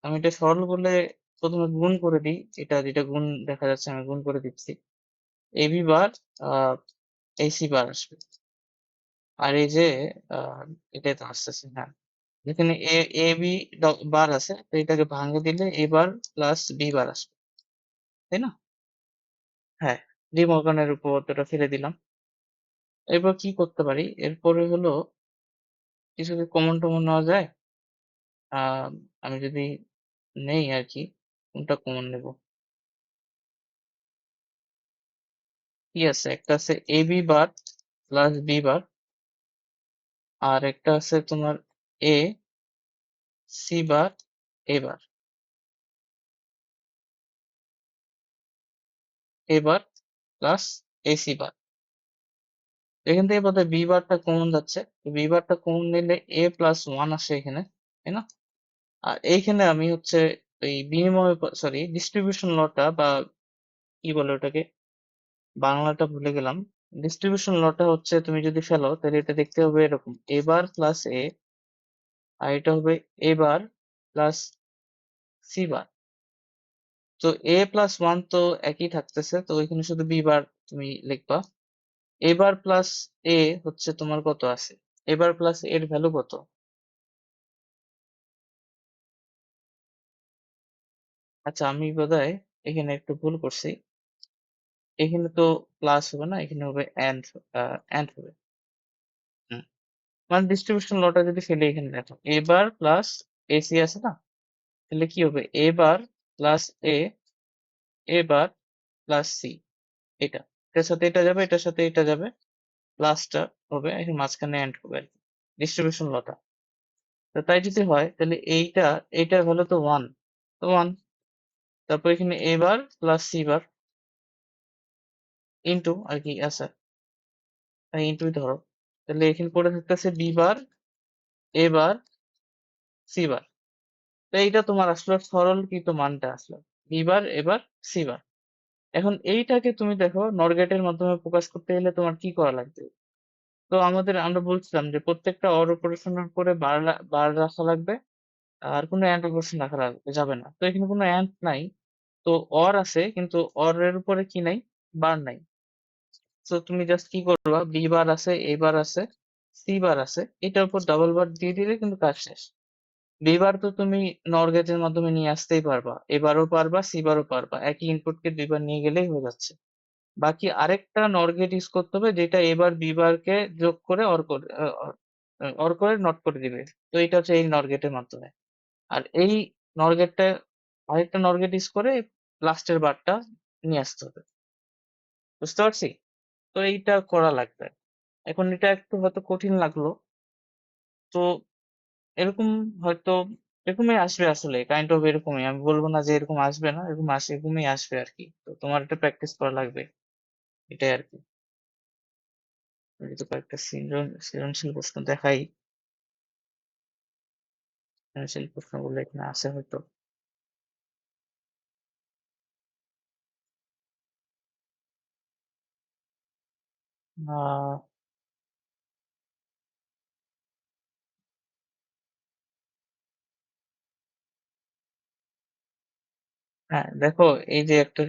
আমি এটা সরল করলে প্রথমে গুণ করে দিই। এটা যেটা গুণ দেখা যাচ্ছে আমি গুণ করে দিচ্ছি। এবি বার আহ এসি বার আসবে। আর এই যে আহ এটাই তো আসতেছে, হ্যাঁ। যেখানে এ এ বি বার আছে, তো এটাকে ভাঙে দিলে এ বার প্লাস বি বার আসবে, তাই না? হ্যাঁ, ডি মর্গানের উপপাদ্যটা ফেলে দিলাম। এরপর কি করতে পারি? এরপরে হলো কিছু কি কমন টমন নেওয়া যায়? আহ আমি যদি নেই আর কি, কোনটা কমন নেব? কি আছে? একটা আছে A B bar plus B bar, আর একটা আছে তোমার A C bar A bar, A bar plus A C bar. এখান থেকে বোধহয় বি বারটা কমন যাচ্ছে। বি বারটা কমন নিলে এ প্লাস ওয়ান আসে এখানে, তাই না? আর এইখানে আমি হচ্ছে এই বিনিময়, সরি, ডিস্ট্রিবিউশন লটা বা কি বলে ওটাকে, বাংলাটা ভুলে গেলাম। ডিস্ট্রিবিউশন লটা হচ্ছে তুমি যদি ফেলো তাহলে এটা দেখতে হবে এরকম, এ বার প্লাস এ, আর এটা হবে এ বার প্লাস সি বার। তো এ প্লাস ওয়ান তো একই থাকতেছে, তো ওইখানে শুধু বি বার তুমি লিখবা। এ বার প্লাস এ হচ্ছে তোমার কত আছে? এ বার প্লাস এর ভ্যালু কত? আচ্ছা, আমি বোধহয় এখানে একটু ভুল করছি। এখানে তো প্লাস হবে না, এখানে হবে এন্ড, এন্ড হবে। হুম, মানে ডিস্ট্রিবিউশন লটা যদি ফেলে এখানে দেখো, এ বার প্লাস এসি আছে না, তাহলে কি হবে? এ বার প্লাস এ, এ বার প্লাস সি। এটা এটার সাথে এটা যাবে, এটার সাথে এটা যাবে, প্লাসটা হবে, এখানে মাঝখানে এন্ড হবে আর কি, ডিস্ট্রিবিউশন লটা। তো তাই যদি হয় তাহলে এইটার ভ্যালু তো ওয়ান, তো ওয়ান। তারপর এখানে এ বার প্লাস সি বার ইন্টু আর কি আছে, ইন্টুই ধরো। তাহলে এখানে পড়ে থাকতেছে B bar, A bar, C বার। তো এইটা তোমার আসলে সরলীকৃত মানটা আসলো, বি বার, এবার সি বার। এখন এইটাকে তুমি দেখো নর গেটের মাধ্যমে প্রকাশ করতে গেলে তোমার কি করা লাগবে? তো আমরা বলছিলাম যে প্রত্যেকটা অর অপারেশনের পরে বার রাখা লাগবে, আর কোনো অ্যান্ড অপারেশন রাখা যাবে না। তো এখানে কোনো অ্যান্ড নাই, তো অর আছে কিন্তু অর এর উপরে কি নাই? বার নাই। তো তুমি জাস্ট কি করবা, বি বার আছে, এ বার আছে, সি বার আছে, এটার উপর ডাবল বার দিয়ে দিলে কিন্তু কাজ শেষ। বি বার তো তুমি নর গেটের মাধ্যমে নিয়ে আসতেই পারবা, এবারও পারবা, সি বারও পারবা, একই ইনপুটকে দুইবার নিয়ে গেলেই হয়ে যাচ্ছে। বাকি আরেকটা নর গেট ইউজ করতে হবে, যেটা এবার বি বারকে যোগ করে অর করে নট করে দিবে। তো এটা হচ্ছে এই নর গেটের মাধ্যমে। আর এই নর গেটটা আরেকটা নর গেট ইউজ করে লাস্টের বারটা নিয়ে আসতে হবে। বুঝতে পারছি? তো এইটা করা লাগবে। এখন এটা একটু হয়তো কঠিন লাগলো, তো এরকম হয়তো এরকমই আসবে আসলে, কাইন্ড অফ এরকমই, আমি বলবো না যে এরকম আসবে না, এরকমই আসবে আর কি। তো তোমার এটা প্র্যাকটিস করা লাগবে, এটাই আর কি। আমি তো কয়েকটা সৃজনশীল প্রশ্ন দেখাই, সৃজনশীল প্রশ্নগুলো এখানে আছে হয়তো। আহ হ্যাঁ দেখো, এই যে একটা,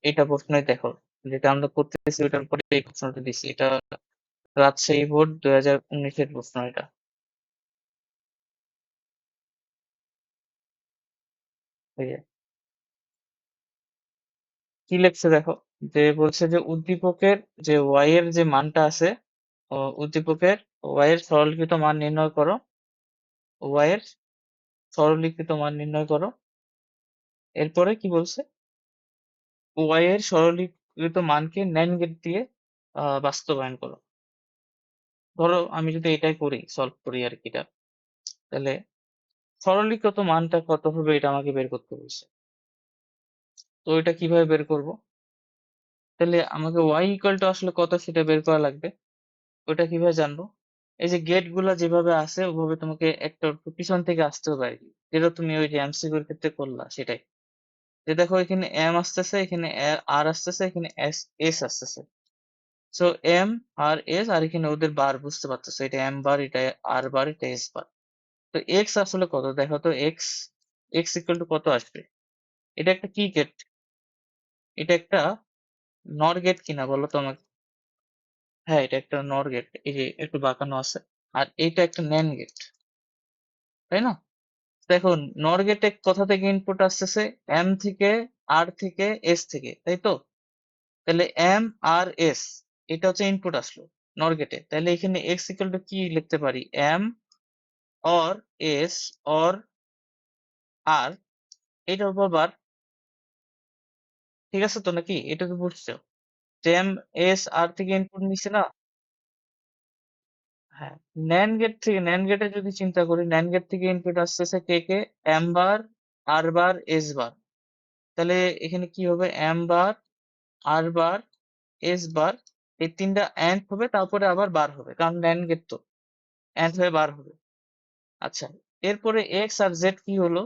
এইটা প্রশ্নই দেখো, যেটা আমরা করতেছি ওটার পরে এই প্রশ্নটা দিছি, এটা রাজশাহী বোর্ড 2019-এর প্রশ্ন এটা। এই যে কি লেখছে দেখো, যে বলছে যে উদ্দীপকের যে ওয়াই এর যে মানটা আছে, উদ্দীপকের ওয়াই এর সরলীকৃত মান নির্ণয় করো, ওয়াই এর সরলীকৃত মান নির্ণয় করো। এরপরে কি বলছে, ওয়াই এর সরলীকৃত মানকে ন্যান্ড গেট দিয়ে বাস্তবায়ন করো। ধরো আমি যদি এটাই করি, সলভ করি আর কি এটা, তাহলে সরলীকৃত মানটা কত হবে এটা আমাকে বের করতে বলছে। তো এটা কিভাবে বের করব? তাহলে আমাকে ওয়াই ইকুয়াল টু আসলে কত সেটা বের করা লাগবে। ওটা কিভাবে জানবো? এই যে গেট গুলা যেভাবে আছে ওভাবে তোমাকে একটা পিছন থেকে আসতে হবে আর কি, যেটা তুমি ওই যে এমসিকিউ এর ক্ষেত্রে করলা সেটাই। যে দেখো এখানে এম আসতেছে, এখানে আর আসতেছে, এখানে এস এস আসতেছে। সো এম আর এস, আর এখানে ওদের বার বুঝতে পারতেছো, এটা এম বার, এটা আর বার, এটা এস বার। তো এক্স আসলে কত দেখো তো, এক্স এক্স ইকুয়াল টু কত আসবে? এটা একটা কি গেট? এটা একটা নর গেট কিনা বলো তো আমাকে। হ্যাঁ এটা একটা নর গেট, এই যে একটু বাঁকানো আছে। আর এটা একটা ন্যান গেট, তাই না? দেখো, নর গেটে কোথা থেকে ইনপুট আসতেছে? এম থেকে, আর থেকে, এস থেকে, তাই তো? তাহলে এম আর এস, এটা হচ্ছে ইনপুট আসলো নর গেটে। তাহলে এখানে এক্স ইকুয়াল টু কি লিখতে পারি? এম অর এস অর আর, এটার উপর বার। ঠিক আছে তো নাকি? এটা তো বুঝছো যে এম এস আর থেকে ইনপুট নিছে না? হ্যাঁ, ন্যান্ড গেটে যদি চিন্তা করি, ন্যান্ড গেট থেকে ইনপুট আসতেছে কে কে? এম বার, আর বার, এস বার। তাহলে এখানে কি হবে? এম বার, আর বার, এস বার, এই তিনটা এন্ড হবে, তারপরে আবার বার হবে, কারণ ন্যান্ড গেট তো এন্ড হয়ে বার হবে। আচ্ছা, এরপরে এক্স আর জেড কি হলো?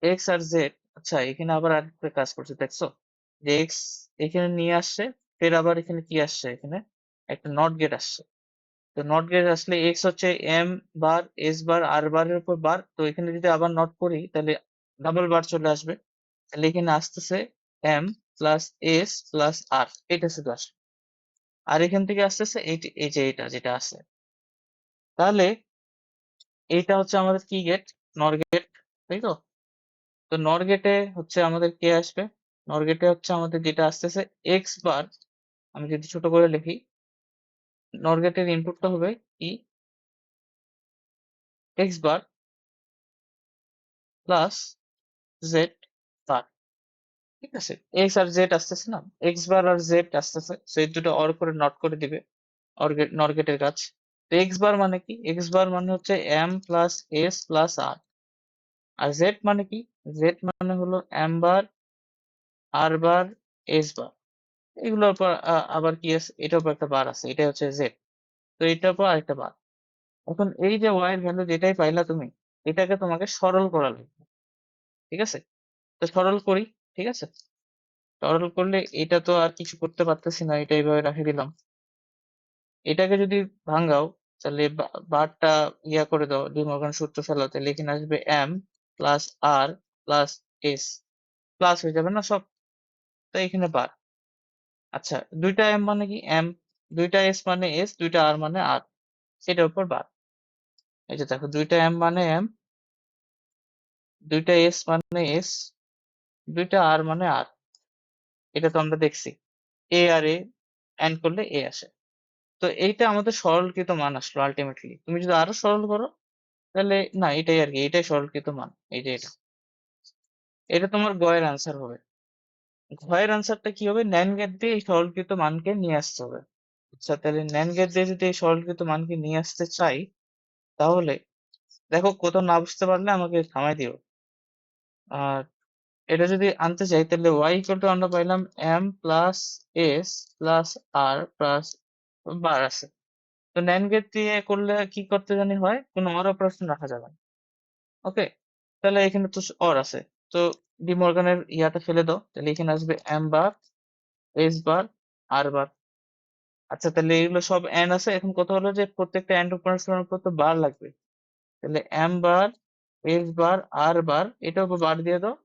এক্স আর জেড, আচ্ছা এখানে আবার আরেকটা কাজ করছে দেখছো, যে এক্স এখানে নিয়ে আসছে, ফের আবার এখানে কি আসছে, এখানে একটা নট গেট আসছে। তো নট গেট আসলে এক্স হচ্ছে এম বার, এস বার, আর বারের উপর বার, তো এখানে যদি আবার নট করি তাহলে ডাবল বার চলে আসবে। তাহলে এখানে আসতেছে এম প্লাস এস প্লাস আর, এটা শুধু আসবে। আর এখান থেকে আসতেছে এই যে এটা যেটা আছে। তাহলে এইটা হচ্ছে আমাদের কি গেট? নর গেট, তাই তো? তো নর গেটে হচ্ছে আমাদের কে আসবে? নর গেটে হচ্ছে আমাদের যেটা আসতেছে এক্স বার, আমি যদি ছোট করে লিখি, নর গেটের ইনপুটটা হবে কি? X bar plus Z bar. ঠিক আছে, এক্স আর জেড আসতেছে না, এক্স বার আর জেড আসতেছে, সেই দুটো অর করে নট করে দিবে, অর গেট নর গেটের কাজ। তো এক্স বার মানে কি? এক্স বার মানে হচ্ছে এম প্লাস এস প্লাস আর। আর জেড মানে কি? জেড মানে হলো এম বার, আর বার, এস বার। এগুলোর পর আবার কি আছে? এটার উপর একটা বার আছে, এটা হচ্ছে জেড। তো এটার পর আরেকটা বার। এখন এই যে ওয়াই এর ভ্যালু যেটাই পাইলা তুমি, এটাকে তোমাকে সরল করা লাগবে। ঠিক আছে? তো সরল করি। ঠিক আছে, সরল করলে এটা তো আর কিছু করতে পারতেছি না, এটা এইভাবে রেখে দিলাম। এটাকে যদি ভাঙাও, তাহলে বারটা ইয়া করে দাও, ডি মর্গান সূত্র ফেলাও, তাহলে এখানে আসবে এম প্লাস আর প্লাস এস, প্লাস হয়ে যাবে না সব? তো এখানে বার। আচ্ছা, দুইটা এম মানে কি? এম, দুইটা এস মানে এস, দুইটা আর মানে আর, সেটার উপর বার। এই যে দেখো, দুইটা এম মানে এম, দুইটা এস মানে এস, দুইটা আর মানে আর। এটা তো আমরা দেখছি, এ আর এ এন্ড করলে এ আসে। তো এইটা আমাদের সরলীকৃত মান আসলো আলটিমেটলি। তুমি যদি আরো সরল করো তাহলে, না এটাই আর কি, এটাই সরলীকৃত মান। এই যে এটা, এটা তোমার গয়ের আনসার হবে। ঘয়ের আনসারটা কি হবে? ন্যান গেট দিয়ে এই সরলীকৃত মানকে নিয়ে আসতে হবে। আচ্ছা, তাহলে ন্যান গেট দিয়ে যদি এই সরলীকৃত মানকে নিয়ে আসতে চাই, তাহলে দেখো কোথাও না বুঝতে পারলে আমাকে থামাই দিও। আর এটা যদি আনতে চাই তাহলে y ইকুয়াল টু আমরা পাইলাম m plus s plus r plus bar আছে। তো NAND গেট দিয়ে করলে কি করতে জানি হয়, কোনো অর অপারেশন রাখা যাবে না। ওকে, তাহলে এখানে তো অর আছে। তো ডি মর্গানের ইয়াটা ফেলে দাও, তাহলে এখানে আসবে m বার, s বার, r বার। আচ্ছা, তাহলে এগুলো সব এন্ড আছে। এখন কথা হলো যে প্রত্যেকটা এন্ড অপারেশনের উপর তো বার লাগবে। তাহলে m বার, s বার, r বার, এটার উপর বার দিয়ে দাও।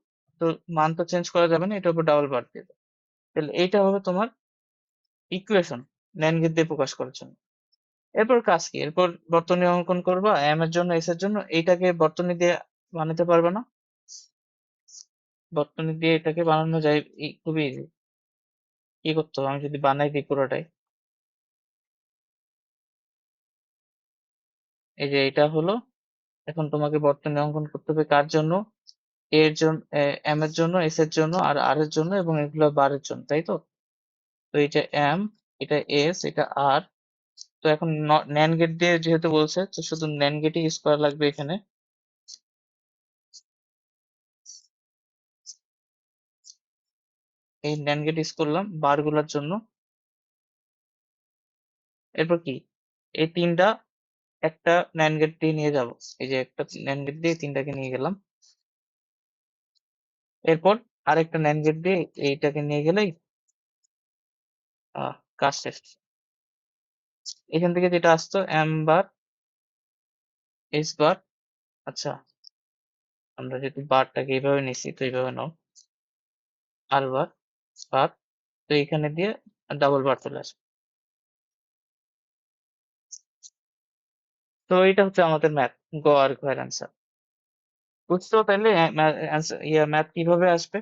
তো মান তো চেঞ্জ করা যাবে না, এটার উপর ডাবল বার দিয়ে দাও। তাহলে এইটা হবে তোমার ইকুয়েশন ন্যান্ড গেট দিয়ে প্রকাশ করার জন্য। এরপর কাজ কি? এরপর বর্তনী অঙ্কন করবা m এর জন্য, s এর জন্য। এইটাকে বর্তনী দিয়ে বানাতে পারবে না? বর্তনী দিয়ে এটাকে বানানো যায়, খুবই ইজি। কি করতে হবে, আমি যদি বানাই দিই পুরোটাই। এই যে এটা হলো, এখন তোমাকে বর্তনী অঙ্কন করতে হবে কার জন্য? এর জন্য, এম এর জন্য, এস এর জন্য, আর আর এর জন্য, এবং এগুলো বারের জন্য, তাই তো? তো এটা এম, এটা এস, এটা আর। তো এখন ন্যান্ড গেট দিয়ে যেহেতু বলছে, তো শুধু ন্যান্ড গেটই ইউজ করা লাগবে এখানে। এই ন্যান্ড গেট ইউজ করলাম বার গুলার জন্য। এরপর কি? এই তিনটা একটা ন্যান্ড গেট দিয়ে নিয়ে যাব। এই যে একটা ন্যান্ড গেট দিয়ে তিনটাকে নিয়ে গেলাম। এরপর আরেকটা ন্যান্ড গেট দিয়ে এইটাকে নিয়ে গেলেই কাজ শেষ। এখান থেকে যেটা আসতো এম বার, এস বার। আচ্ছা, আমরা যদি বারটাকে এইভাবে নিছি, তো এইভাবে নাও, আর বার, বার। তো এখানে দিয়ে ডাবল বার চলে আসবে। তো এটা হচ্ছে আমাদের ম্যাথ, গ আর ঘ এর অ্যান্সার। বুঝছো তাহলে ম্যাথ কিভাবে আসবে?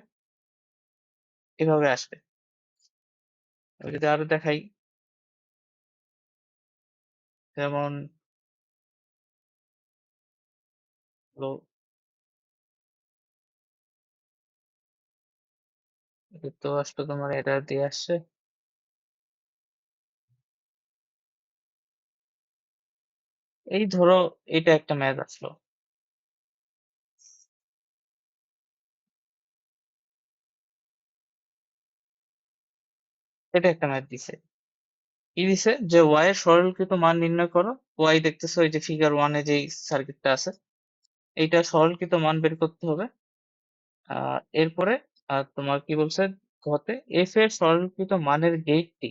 এভাবে আসবে। আমি যদি আরো দেখাই, যেমন হলো, এটা তো আসলে তোমার এটা দিয়ে আসছে। এই ধরো, এটা একটা ম্যাথ আসলো, এটা একটা ম্যাথ দিছে। কি দিছে যে y এর সরলীকৃত মান নির্ণয় করো। y দেখতেছো এই যে ফিগার 1 এ যেই সার্কিটটা আছে, এইটা সরলীকৃত মান বের করতে হবে। এরপরে তোমার কি বলছে ঘতে, f এর সরলীকৃত মানের গেটটি,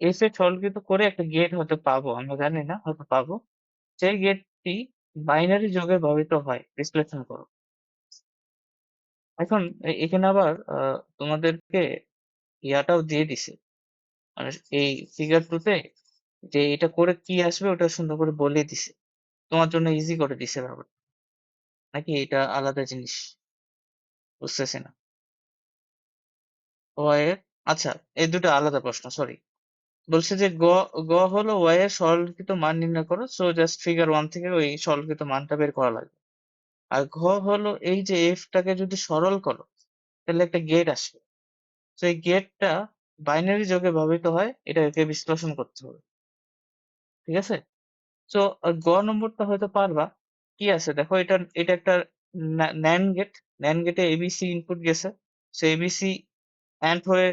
f এর সরলীকৃত করে একটা গেট হয়তো পাবো, আমরা জানি না, হয়তো পাবো। সেই গেটটি বাইনারি যোগে ব্যবহৃত হয়, বিশ্লেষণ করো। এখন এখানে আবার তোমাদেরকে ইয়াটাও দিয়ে দিছে, মানে এই ফিগার 2 তে যে এটা করে কি আসবে ওটা সুন্দর করে বলে দিছে। তোমার জন্য ইজি করে দিছে ব্যাপারটা। নাকি এটা আলাদা জিনিস? বুঝতেছি না। ও এর, আচ্ছা, এই দুটো আলাদা প্রশ্ন, সরি। বলছে যে গ হলো y এর সরলীকৃত মান নির্ণয় করো, সো জাস্ট ফিগার 1 থেকে ওই সরলীকৃত মানটা বের করা লাগবে। আর ঘ হলো এই যে f টাকে যদি সরল করো তাহলে একটা গেট আসবে। তো এই গেটটা বাইনারি যোগে ব্যবহৃত হয়, এটাকে বিশ্লেষণ করতে হবে। ঠিক আছে? তো গ নম্বরটা হয়তো পারবা। কি আছে দেখো, এটা একটা ন্যান্ড গেট। ন্যান্ড গেটে এবিসি ইনপুট গেছে, সো এবিসি অ্যান্ড হয়ে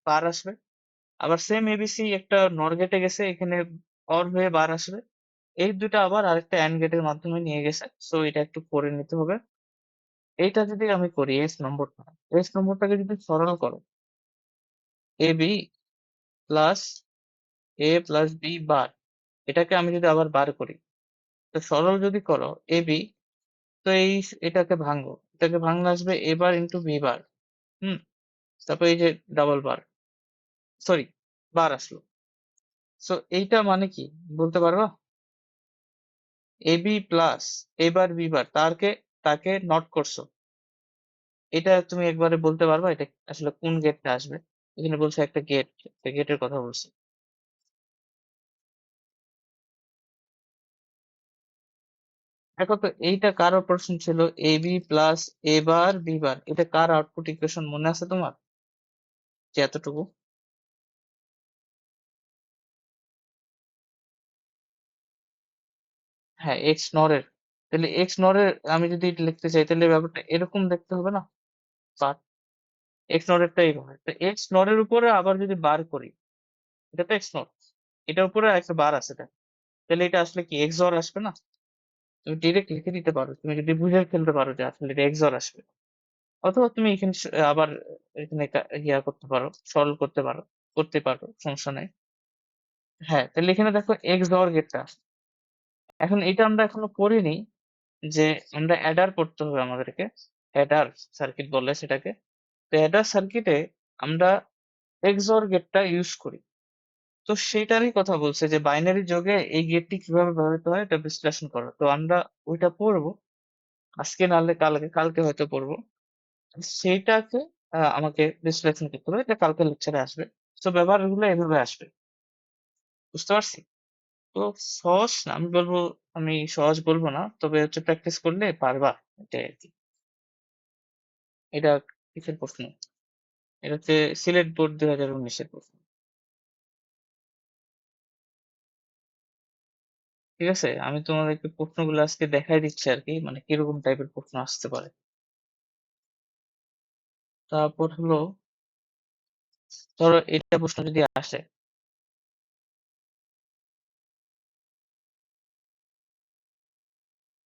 বার আসবে। আবার সেম এবিসি একটা নর গেটে গেছে, এখানে অর হয়ে বার আসবে। এই দুটো আবার আরেকটা অ্যান্ড গেটের মাধ্যমে নিয়ে গেছে, সো এটা একটু করে নিতে হবে। এইটা যদি আমি করি, এস নম্বরটাকে যদি সরল করো, A B plus A plus B বার, এটাকে আমি যদি আবার বার করি, তো সরল যদি করো এ বি, তো এটাকে ভাঙবো, এটাকে ভাঙলে আসবে এ বার ইন্টু বি বার। হুম, তারপর এই যে ডাবল বার, সরি, বার আসলো। সো এইটা মানে কি বলতে পারবা? A B plus A bar B বার, তাকে নট করছো। এটা তুমি একবারে বলতে পারবা এটা আসলে কোন গেটটা আসবে? এখানে বলছে একটা গেট, একটা গেটের কথা বলছে। দেখো তো, এইটা কার অপারেশন ছিল? A B plus A bar B বার, এটা কার আউটপুট ইকুয়েশন মনে আছে তোমার? যে এতটুকু, হ্যাঁ, এক্স নরের। তাহলে এক্স নরের আমি যদি এটা লিখতে চাই তাহলে ব্যাপারটা এরকম দেখতে হবে না? বার এক্স নরেরটা এইভাবে। তো এক্স নরের উপরে আবার যদি বার করি, এটা তো এক্স নর। এটার উপরে আরেকটা বার আছে দেখো। তাহলে এটা আসলে কি এক্স অর আসবে না? তুমি ডিরেক্ট লিখে দিতে পারো। তুমি যদি বুঝে ফেলতে পারো যে আসলে এটা এক্স অর আসবে। অথবা তুমি এখানে আবার এখানে ইয়া করতে পারো, সরল করতে পারো, সমস্যা নাই। হ্যাঁ, তাহলে এখানে দেখো এক্স অর গেটটা। এখন এটা আমরা এখনো করিনি যে আমরা অ্যাডার করতে হবে আমাদেরকে। অ্যাডার সার্কিট বলে সেটাকে। তো অ্যাডার সার্কিটে আমরা এক্স অর গেটটা ইউজ করি। তো সেটারই কথা বলছে যে বাইনারি যোগে এই গেটটি কিভাবে ব্যবহৃত হয় এটা বিশ্লেষণ করো। তো আমরা ওইটা পড়বো। আজকে নাহলে কালকে হয়তো পড়বো। সেইটাকে আমাকে বিশ্লেষণ করতে হবে। এটা কালকের লেকচারে আসবে। তো ব্যবহারগুলো এভাবে আসবে। বুঝতে পারছি? তো সহজ না আমি বলবো, আমি সহজ বলবো না। তবে হচ্ছে প্র্যাকটিস করলে পারবা। এটাই আরকি। এটা কিসের প্রশ্ন? এটা হচ্ছে সিলেট বোর্ড 2019 এর প্রশ্ন। ঠিক আছে? আমি তোমাদেরকে প্রশ্নগুলো আজকে দেখাই দিচ্ছি আরকি। মানে কিরকম টাইপের প্রশ্ন আসতে পারে। তারপর হলো ধরো এটা প্রশ্ন যদি আসে,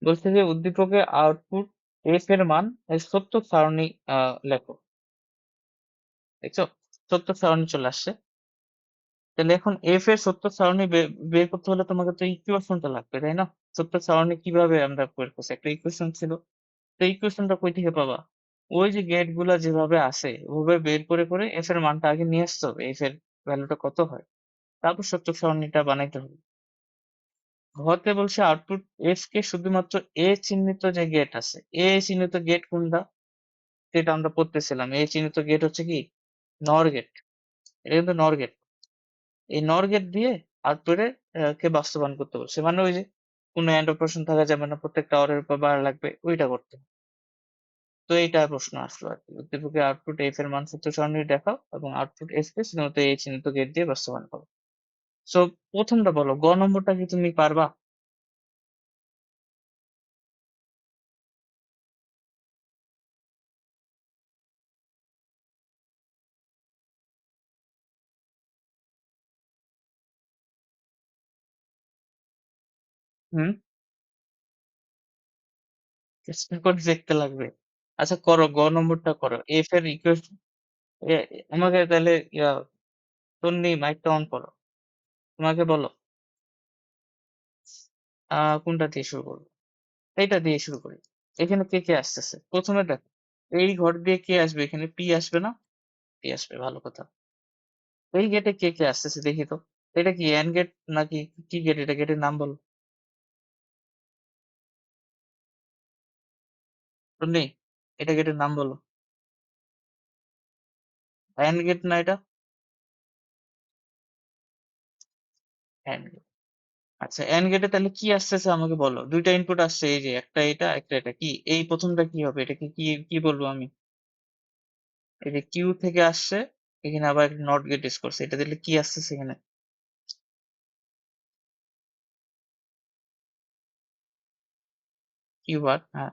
বলছে যে উদ্দীপকের আউটপুট এফ এর মান এর সত্য সারণী লেখো। দেখছো? সত্য সারণী চলে আসছে। তাহলে এখন এফ এর সত্য সারণী বের করতে হলে তোমাকে তো ইকুয়েশনটা লাগবে, তাই না? সত্য সারণী কিভাবে আমরা বের করছি? একটা ইকুয়েশন ছিল। তো ইকুয়েশনটা কই থেকে পাবা? ওই যে গেট গুলা যেভাবে আসে ওভাবে বের করে এফ এর মানটা আগে নিয়ে আসতে হবে। এফ এর ভ্যালুটা কত হয়? তারপর সত্য সারণীটা বানাইতে হবে। ঘতে বলছে আউটপুট এফ কে শুধুমাত্র এ চিহ্নিত যে গেট আছে, এ চিহ্নিত গেট কোনটা? যেটা আমরা পড়তেছিলাম। এ চিহ্নিত গেট হচ্ছে কি? নর গেট। এটা কিন্তু নর গেট। এই নর গেট দিয়ে আউটপুটে কে বাস্তবায়ন করতে বলছে। মানে ওই যে কোনো এন্ড অপারেশন থাকা যাবে না, প্রত্যেকটা অরের উপর বার লাগবে, ওইটা করতে হবে। তো এইটা প্রশ্ন আসলো আর কি। উদ্দীপকের আউটপুট এফ এর মান সত্য সারণী দেখাও এবং আউটপুট এফ কে শুধুমাত্র এই চিহ্নিত গেট দিয়ে বাস্তবায়ন করো। সো প্রথমটা বলো, গ নম্বরটা কি তুমি পারবা? হুম, চেষ্টা করে দেখতে লাগবে। আচ্ছা করো, গ নম্বরটা করো। এফ এর ইকুয়েশন আমাকে তাহলে তন্নি মাইকটা অন করো। তোমাকে বলো কোনটা দিয়ে শুরু করবো? এইটা দিয়ে শুরু করি। এখানে কে আসতেছে? প্রথমে দেখো এই ঘর দিয়ে কে আসবে? এখানে পি আসবে না? পি আসবে, ভালো কথা। এই গেটে কে আসতেছে দেখি তো। এটা কি এন্ড গেট নাকি কি গেট? এটা গেটের নাম বলো। টুন্নি, এটা গেটের নাম বলো। এন্ড গেট না এটা? And gate. আচ্ছা এন্ড গেটে তাহলে কি আসতেছে আমাকে বলো। দুইটা ইনপুট আসছে, এই যে একটা এটা একটা এটা। কি এই প্রথমটা কি হবে? এটাকে কি কি বলবো আমি? এই যে কিউ থেকে আসছে, এখানে আবার একটা নট গেট ইউজ করছে। এটা দিলে কি আসতেছে এখানে? কিউ বার, হ্যাঁ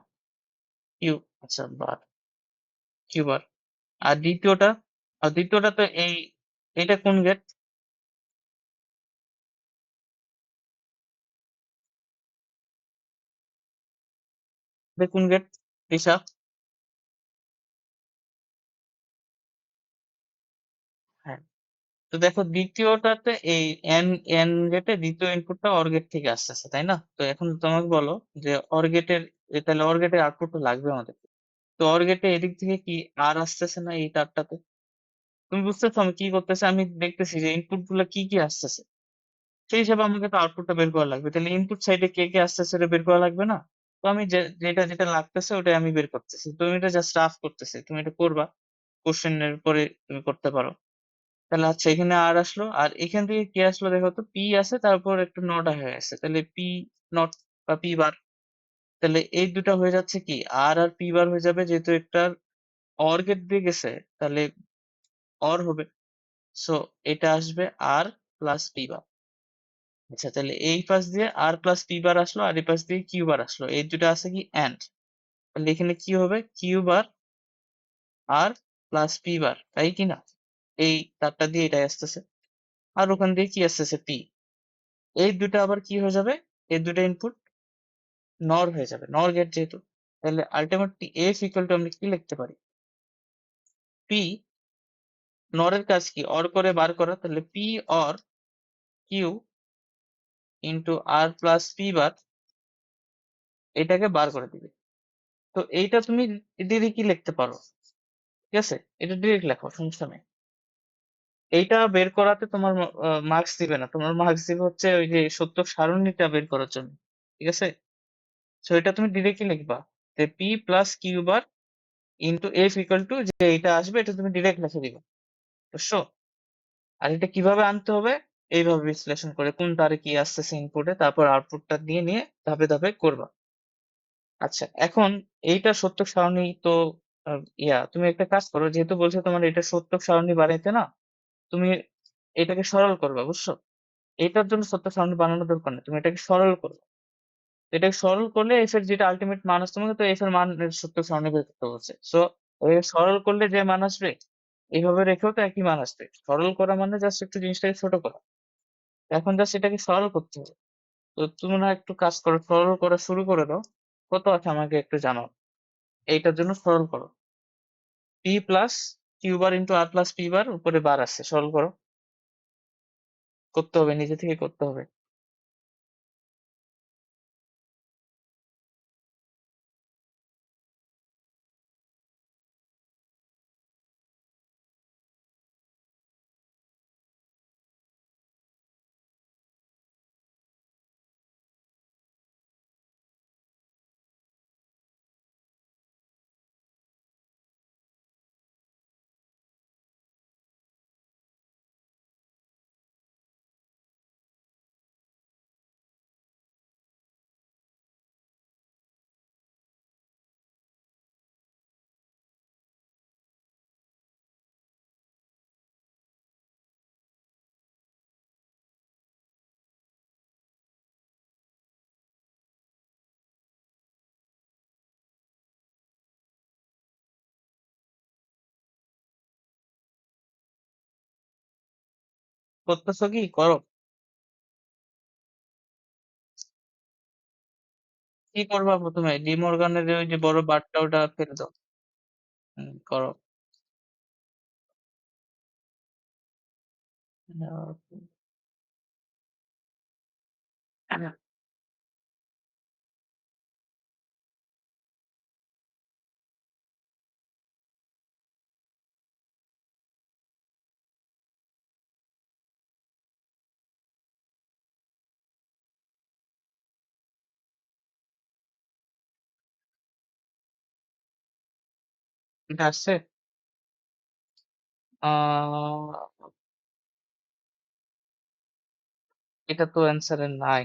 কিউ। আচ্ছা বার, কিউ বার। আর দ্বিতীয়টা, তো এটা কোন গেট? এটা কোন গেট? দিশা? হ্যাঁ। তো দেখো দ্বিতীয়টাতে এই এন এন গেটে দ্বিতীয় ইনপুটটা অর গেট থেকে আসতেছে, তাই না? তো এখন তোমাকে বলো যে অর গেটের তাহলে অর গেটের আউটপুটটা লাগবে আমাদের। তো অর গেটে এদিক থেকে কি আর আসতেছে না এই তারটাতে? তুমি বুঝতেছো আমি কি করতেছি? আমি দেখতেছি যে ইনপুট গুলো কি আসতেছে। সেই হিসাবে আমাকে তো আউটপুটটা বের করা লাগবে। তাহলে ইনপুট সাইডে কে আসতেছে এটা বের করা লাগবে না? তো আমি যেটা লাগতেছে ওটাই আমি বের করতেছি। তুমি এটা জাস্ট রাফ করতেছি। তুমি এটা করবা। কোশ্চেনের পরে তুমি করতে পারো। তাহলে আচ্ছা এখানে আর আসলো, আর এখান থেকে কি আসলো দেখো তো। পি আছে, তারপর একটা নট হয়ে গেছে। তাহলে পি নট বা পি বার। তাহলে এই দুটা হয়ে যাচ্ছে কি আর পি বার হয়ে যাবে, যেহেতু একটা অর গেট দিয়ে গেছে তাহলে অর হবে। সো এটা আসবে আর প্লাস পি বার। আচ্ছা, তাহলে এই পাশ দিয়ে আর প্লাস পি বার আসলো আর এই পাশ দিয়ে কিউ বার আসলো, এই দুটো আছে কি অ্যান্ড, তাহলে এখানে কি হবে, কিউ বার আর প্লাস পি বার, তাই কি না? এই তারটা দিয়ে এটাই আসতেছে, আর ওখান দিয়ে কি আসতেছে, পি। এই দুটো আবার কি হয়ে যাবে, এই দুটো ইনপুট নর হয়ে যাবে, নর গেট যেহেতু। তাহলে আলটিমেটলি এফ ইকুয়াল টু আমরা কি লিখতে পারি, পি, নরের কাজ কি, অর করে বার করা, তাহলে P or Q into R plus P bar, এটাকে বার করে দিবে। তো এইটা তুমি ডিরেক্ট কি লিখতে পারো, ঠিক আছে, এটা ডিরেক্ট লেখো, সমস্যা নেই। এইটা বের করাতে তোমার মার্কস দিবে না, তোমার মার্কস দিবে হচ্ছে ওই যে সত্য সারণীটা বের করার জন্য, ঠিক আছে। সো এটা তুমি ডিরেক্টলি লিখবা যে P plus Q bar into F equal to, যে এটা আসবে এটা তুমি ডিরেক্ট লিখে দিবা, বুঝছো? আর এটা কিভাবে আনতে হবে, এইভাবে বিশ্লেষণ করে কোন তারে কি আসতেছে ইনপুটে, তারপর আউটপুটটা দিয়ে নিয়ে ধাপে ধাপে করবা। আচ্ছা, এখন এইটা সত্যক সারণী তো তুমি একটা কাজ করো, যেহেতু বলছো তোমার এটা সত্যক সারণী বানাইতে না, তুমি এটাকে সরল করবা, বুঝছো? এটার জন্য সত্য সারণী বানানোর দরকার নেই, তুমি এটাকে সরল করো। এটাকে সরল করলে এফ এর যেটা আলটিমেট মান আসছে, তোমাকে তো এফ এর মান সত্য সারণী বের করতে বলছে। সো সরল করলে যে মান আসবে, এইভাবে রেখেও তো একই মান আসবে। সরল করা মানে জাস্ট একটু জিনিসটাকে ছোট করা। এখন জাস্ট এটাকে সরল করতে হবে। তো তুমি না একটু কাজ করো, সরল করা শুরু করে দাও। কত আছে আমাকে একটু জানাও, এইটার জন্য সরল করো। P plus Q bar into R plus P bar, উপরে বার আছে, সরল করো। করতে হবে, নিজে থেকে করতে হবে। করতেছো কি, করো। কি করবা, প্রথমে ডি মর্গানের ওই যে বড় বারটা ওটা ফেলে দাও। করো। এটা আসছে। আহ এটা তো অ্যান্সারে নাই,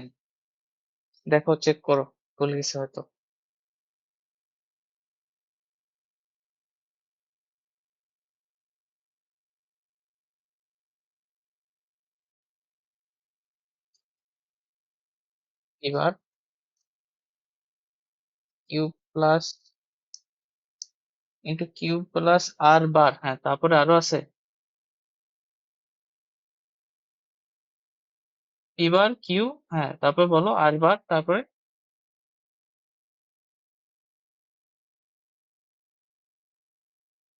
দেখো চেক করো, ভুল গেছে হয়তো। এবার cube plus into cube plus R bar, হ্যাঁ তারপরে আরো আছে পি বার কিউ, হ্যাঁ তারপরে বলো আর বার, তারপরে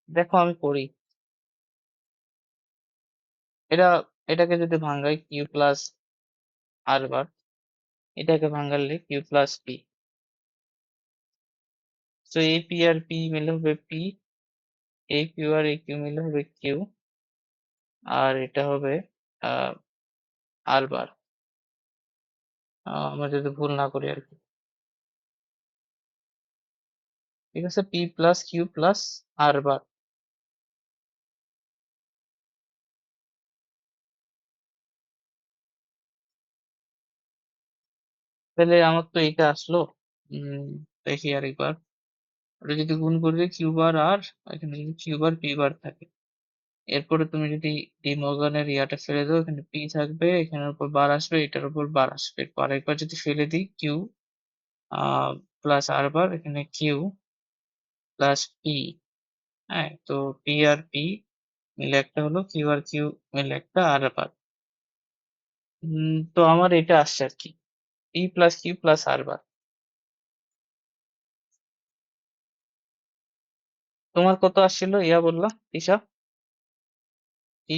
দেখো আমি করি। এটা, এটাকে যদি ভাঙাই কিউ প্লাস আর বার, এটাকে ভাঙালে কিউ প্লাস পি, তো এই পি আর পি মিলে হবে পি, এই কিউ আর এই কিউ মিলে হবে কিউ, আর এটা হবে আহ আর বার, আমরা যদি ভুল না করি আর কি। ঠিক আছে, P plus Q plus R বার। তাহলে আমার তো এটা আসলো। উম দেখি আর একবার, ওটা যদি গুণ করবে কিউ বার আর, এখানে যদি কিউ বার পি বার থাকে, এরপরে তুমি যদি ডি মর্গানের ইয়াটা ফেলে দাও, এখানে পি থাকবে, এখানের উপর বার আসবে, এটার উপর বার আসবে। এরপর আরেকবার যদি ফেলে দিই, কিউ প্লাস আর বার, এখানে কিউ প্লাস পি। হ্যাঁ, তো পি আর পি মিলে একটা হলো, কিউ আর কিউ মিলে একটা আর বার। তো আমার এটা আসছে আর কি, P plus Q plus R bar. তোমার কত আসছিল ইয়া বললা হিসাব? P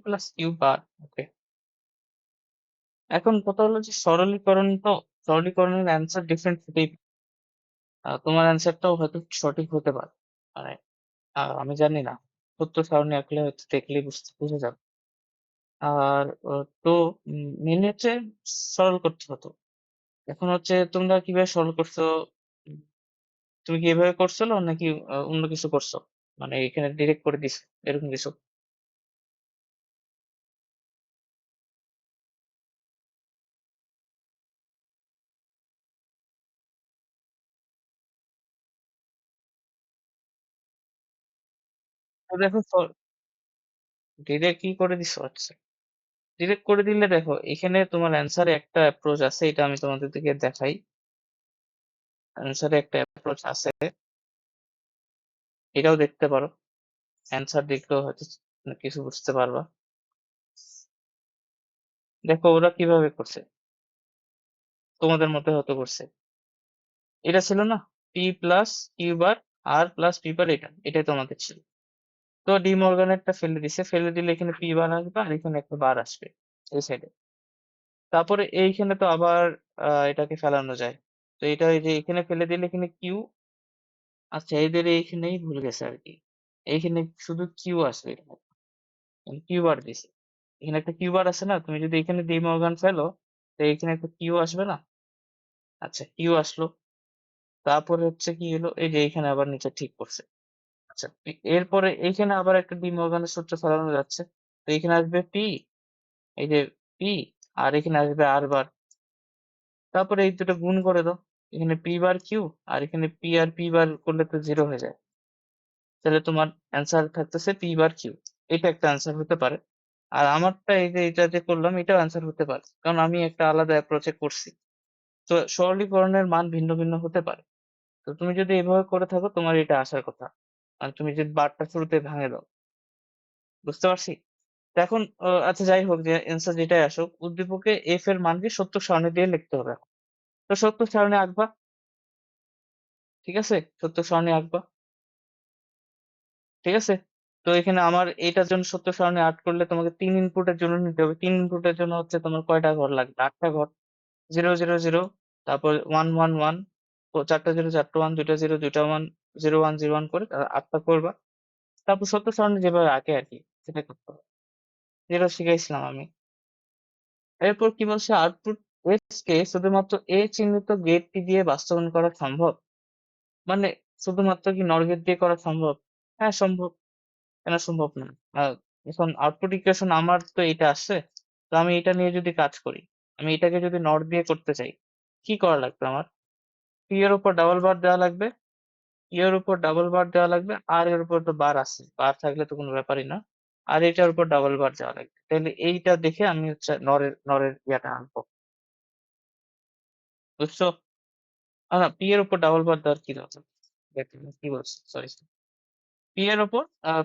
plus Q bar. Okay, এখন কথা হলো যে সরলীকরণ, তো সরলীকরণের অ্যান্সার ডিফারেন্ট হতেই পারে। তোমার অ্যান্সারটাও হয়তো সঠিক হতে পারে, মানে আমি জানি না, সত্য সারণী আঁকলে হয়তো দেখলেই বুঝা যাবে। আর তো মেনে হচ্ছে সরল করতে হতো। এখন হচ্ছে তোমরা কিভাবে সরল করছো? উম, তুমি কি এভাবে করছো নাকি অন্য কিছু করছো, মানে এখানে ডিরেক্ট করে দিছো এরকম কিছু? তো দেখো, ডিরেক্ট কি করে দিছো? আচ্ছা, ডিরেক্ট করে দিলে দেখো, এখানে তোমার অ্যান্সারে একটা অ্যাপ্রোচ আছে, এটা আমি তোমাদেরকে দেখাই। অ্যান্সারে একটা অ্যাপ্রোচ আছে, এটাও দেখতে পারো। অ্যান্সার দেখলেও হয়তো কিছু বুঝতে পারবা। দেখো ওরা কিভাবে করছে, তোমাদের মতো হয়তো করছে। এটা ছিল না, পি প্লাস কিউ বার আর প্লাস পি বার, এটাই তোমাদের ছিল। তো ডি মর্গানেরটা ফেলে দিছে, ফেলে দিলে এখানে পি বার আসবে আর এখানে একটা বার আসবে এই সাইডে। তারপরে এইখানে তো আবার এটাকে ফেলানো যায়। তো এটা এই যে এখানে ফেলে দিলে এখানে কিউ, আচ্ছা এদের এইখানেই ভুল গেছে আর কি। এইখানে শুধু কিউ আসবে, কিউ বার দিছে। এখানে একটা কিউ বার আছে না, তুমি যদি এখানে ডি মর্গান ফেলো, তো এখানে একটা কিউ আসবে না? আচ্ছা, কিউ আসলো। তারপরে হচ্ছে কি হলো, এই যে এখানে আবার নিচে ঠিক করছে। আচ্ছা, এরপরে এইখানে আবার একটা ডি মর্গানের সূত্র ফেলানো যাচ্ছে। তো এখানে আসবে পি, এই যে পি, আর এখানে আসবে আর বার। তারপরে এই দুটো গুণ করে দাও, এখানে পি বার কিউ আর এখানে পি আর পি বার করলে তো জিরো হয়ে যায়। তাহলে তোমার অ্যান্সার থাকতেছে পি বার কিউ। এটা একটা অ্যান্সার হতে পারে। আর আমারটা এই যে এটা যে করলাম, এটাও অ্যান্সার হতে পারে, কারণ আমি একটা আলাদা অ্যাপ্রোচে করছি। তো সরলীকরণের মান ভিন্ন ভিন্ন হতে পারে। তো তুমি যদি এভাবে করে থাকো, তোমার এটা আসার কথা। আর তুমি যদি বারটা শুরুতে ভাঙে দাও, বুঝতে পারছি। তো এখন আচ্ছা যাই হোক, যে অ্যান্সার যেটাই আসুক, উদ্দীপকে এফ এর মানকে সত্য সারণী দিয়ে লিখতে হবে এখন। তো সত্য সারণী আঁকবা, ঠিক আছে? সত্য সারণী আঁকবা, ঠিক আছে? তো এখানে আমার এটার জন্য সত্য সারণী আর্ট করলে তোমাকে 3 ইনপুটের জন্য নিতে হবে। 3 ইনপুটের জন্য হচ্ছে তোমার কয়টা ঘর লাগবে? 8টা ঘর। 0 0 0, তারপর 1 1 1, ও 4টা 0 4টা 1, 2টা 0 2টা 1, 0 1 0 1 করে 8টা করবা। তারপর সত্য সারণী যেভাবে আঁকে আর কি, সেটা করতে হবে, যেটা শিখাইছিলাম আমি। এরপর কি বলছে, আউটপুট এস কে শুধুমাত্র এ চিহ্নিত গেটটি দিয়ে বাস্তবায়ন করা সম্ভব। মানে শুধুমাত্র কি নর গেট দিয়ে করা সম্ভব? হ্যাঁ সম্ভব, কেন সম্ভব না? আহ, এখন আউটপুট ইকুয়েশন আমার তো এটা আসছে, তো আমি এটা নিয়ে যদি কাজ করি, আমি এটাকে যদি নর দিয়ে করতে চাই, কি করা লাগবে আমার? পি এর উপর ডাবল বার দেওয়া লাগবে, ই এর উপর ডাবল বার দেওয়া লাগবে, আর এর উপর তো বার আছে, বার থাকলে তো কোনো ব্যাপারই না। আর এটার উপর ডাবল বার দেওয়া লাগবে, তাহলে এইটা দেখে আমি হচ্ছে নরের নরের ইয়াটা আনবো, বুঝছো? না, পি এর উপর ডাবল বার দেওয়ার কি দরকার? দেখো, কি বলছি, সরি। পি এর উপর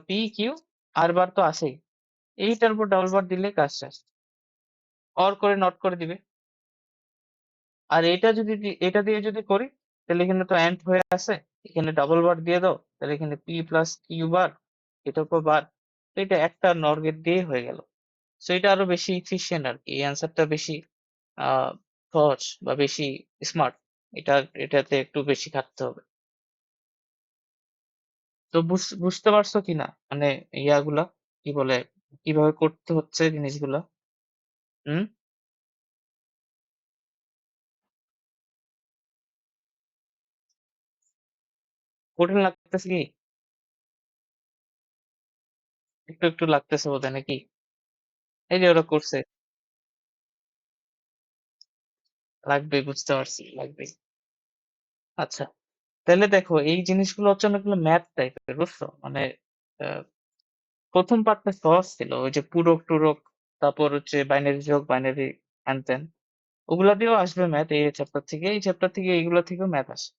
পি কিউ আর বার তো আছেই, এইটার উপর ডাবল বার দিলে কাজ শেষ। অর করে নট করে দিবে। আর এটা যদি এটা দিয়ে যদি করি, তাহলে এখানে তো এন্ড হয়ে আছে, এখানে ডাবল বার দিয়ে দাও, তাহলে এখানে পি প্লাস কিউ বার, এটার উপর বার। তো এটা একটা নর গেট দিয়ে হয়ে গেল। সো এটা আরো বেশি ইফিশিয়েন্ট আর কি, এই অ্যান্সারটা বেশি আহ সহজ বা বেশি স্মার্ট। এটা এটাতে একটু বেশি খাটতে হবে। তো বুঝতে পারছো কিনা, মানে ইয়াগুলা কি বলে, কিভাবে করতে হচ্ছে জিনিসগুলা? হুম, কঠিন লাগতেছে কি? একটু একটু লাগতেছে বোধহয় নাকি? এই যে ওরা করছে, লাগবে, বুঝতে পারছি লাগবে। আচ্ছা। তাইলে দেখো এই জিনিসগুলো হচ্ছে অনেকগুলো ম্যাথ টাইপের, বুঝছো? মানে আ ১ম পার্টটা সহজ ছিল। ওই যে পূরক-টুরক, তারপর হচ্ছে বাইনারি যোগ, বাইনারি হ্যান-ত্যান। ওগুলা দিয়েও আসবে ম্যাথ এই চ্যাপ্টার থেকে। এই চ্যাপ্টার থেকে এগুলা থেকেও ম্যাথ আসে।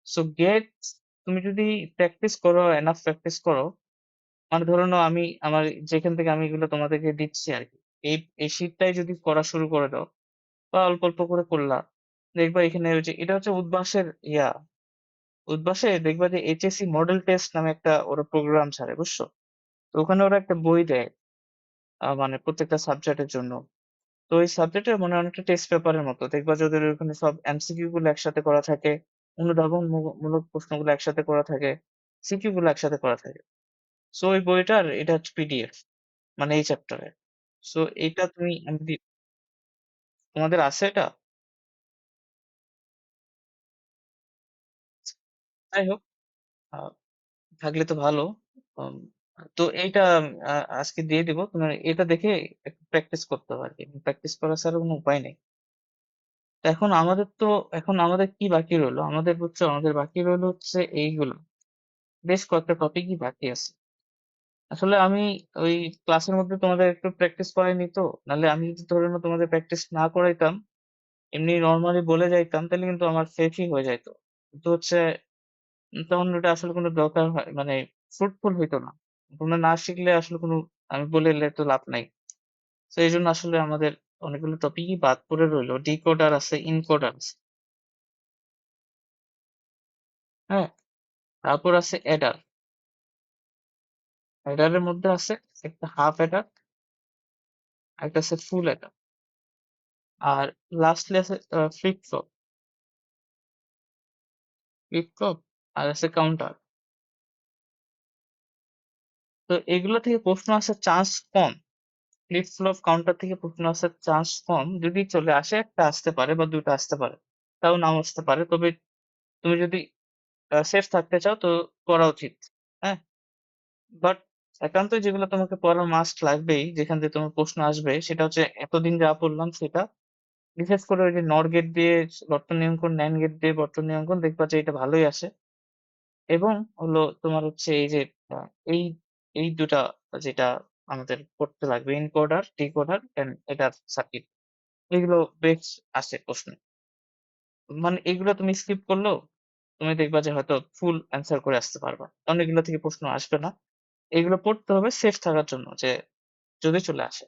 সো গেট তুমি যদি প্র্যাকটিস করো, এনাফ প্র্যাকটিস করো, মানে ধরে নাও আমি আমার যেখান থেকে আমি এগুলো তোমাদেরকে দিচ্ছি আরকি। এই শীটটাই যদি করা শুরু করে দাও বা অল্প, অল্প করে করলা, দেখবা এখানে ওই যে এটা হচ্ছে উদ্ভাসের উদ্ভাসে দেখবা যে এইচএসসি মডেল টেস্ট নামে একটা ওরা প্রোগ্রাম ছাড়ে, বুঝছো? তো ওখানে ওরা একটা বই দেয় মানে প্রত্যেকটা সাবজেক্টের জন্য। তো ওই সাবজেক্টে মানে অনেকটা টেস্ট পেপারের মতো। দেখবা যে ওদের ওখানে সব এমসিকিউ গুলো একসাথে করা থাকে, অনুধাবন মূলক প্রশ্নগুলো একসাথে করা থাকে, সিকিউ গুলো একসাথে করা থাকে। সো ওই বইটার এটা হচ্ছে পিডিএফ মানে এই চ্যাপ্টারের। সো এইটা তুমি আমি তোমাদের আছে এটা? যাই হোক আ থাকলে তো ভালো। উম তো এইটা আ আজকে দিয়ে দিব। তুমি এটা দেখে একটু প্র্যাকটিস করতে হবে আরকি। প্র্যাকটিস করা ছাড়া কোনো উপায় নেই। তো এখন আমাদের কি বাকি রইলো? আমাদের বুঝছো আমাদের বাকি রইলো হচ্ছে এইগুলো। বেশ কয়েকটা টপিকই বাকি আছে। আসলে আমি ওই ক্লাসের মধ্যে তোমাদের একটু প্র্যাকটিস করাইনি তো। নাহলে আমি যদি ধরে নাও তোমাদের প্র্যাকটিস না করাইতাম, এমনি নরমালি বলে যাইতাম তাহলে কিন্তু আমার শেষই হয়ে যাইত। কিন্তু হচ্ছে তখন ওটা আসলে কোনো দরকার হয় মানে ফ্রুটফুল হইতো না। তোমরা না শিখলে আসলে কোনো আমি বলে এলে তো লাভ নাই। তো এইজন্য আসলে আমাদের অনেকগুলো টপিকই বাদ পড়ে রইলো। ডিকোডার আছে, ইনকোডার আছে। হ্যাঁ? তারপর আছে অ্যাডার। অ্যাডারের মধ্যে আছে একটা হাফ অ্যাডার, আরেকটা আছে ফুল অ্যাডার। আর লাস্টলি আছে ফ্লিপ ফ্লপ। ফ্লিপ ফ্লপ আর আছে কাউন্টার। তো এগুলো থেকে প্রশ্ন আসার চান্স কম। ফ্লিপ ফ্লপ কাউন্টার থেকে প্রশ্ন আসার চান্স কম। যদি চলে আসে ১ টা আসতে পারে বা ২ টা আসতে পারে। তাও নাও আসতে পারে। তবে তুমি যদি সেফ থাকতে চাও তো করা উচিত। হ্যাঁ? বাট একান্তই যেগুলো তোমাকে পড়া মাস্ট লাগবেই, যেখান থেকে তোমার প্রশ্ন আসবে সেটা হচ্ছে এতদিন যা পড়লাম সেটা। বিশেষ করে ওই যে নর গেট দিয়ে বর্তনী নিয়ন্ত্রণ, ন্যান্ড গেট দিয়ে বর্তনী নিয়ন্ত্রণ দেখবা যে এটা ভালোই আসে। এবং হলো তোমার হচ্ছে এই যে আ এই, এই ২ টা যেটা আমাদের পড়তে লাগবে এনকোডার, ডিকোডার অ্যান্ড এডার সার্কিট। এগুলো বেশ আসে প্রশ্নে। মানে এগুলো তুমি স্কিপ করলেও তুমি দেখবা যে হয়তো ফুল অ্যান্সার করে আসতে পারবা। কারণ এগুলো থেকে প্রশ্ন আসবে না। এগুলো পড়তে হবে সেফ থাকার জন্য যে যদি চলে আসে।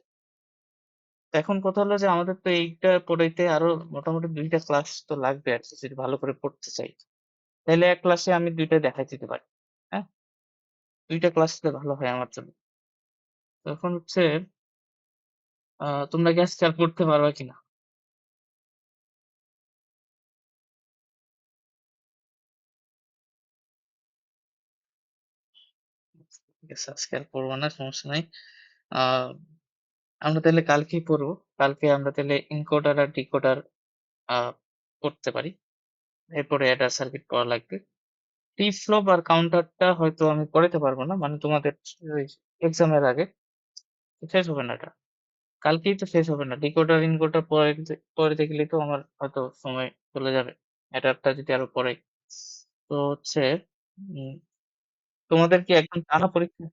তো এখন কথা হলো যে আমাদের তো এইটা পড়াইতে আরো মোটামুটি ২ টা ক্লাস তো লাগবে আরকি যদি ভালো করে পড়তে চাই। তাইলে এক ক্লাসে আমি ২ টাই দেখাই দিতে পারি। হ্যাঁ? ২ টা ক্লাস হলে ভালো হয় আমার জন্য। তো এখন হচ্ছে তোমরা কি আজকে আর পড়তে পারবা কিনা? ঠিক আছে আজকে আর পড়ব না সমস্যা নাই। আ আমরা তাইলে কালকেই পড়বো। কালকে আমরা তাইলে এনকোডার আর ডিকোডার আ পড়তে পারি। এরপরে অ্যাডার সার্কিট পড়া লাগবে। ফ্লিপ ফ্লপ আর কাউন্টারটা হয়তো আমি পড়াইতে পারব না। মানে তোমাদের ওই এক্সামের আগে। শেষ হবে না এটা। কালকেই তো শেষ হবে না। ডিকোডার, এনকোডার পড়াইতে গেলেই তো আমার হয়তো সময় চলে যাবে। অ্যাডারটা যদি আরো পড়াই। তো হচ্ছে উম তোমাদের কি একদম টানা পরীক্ষা?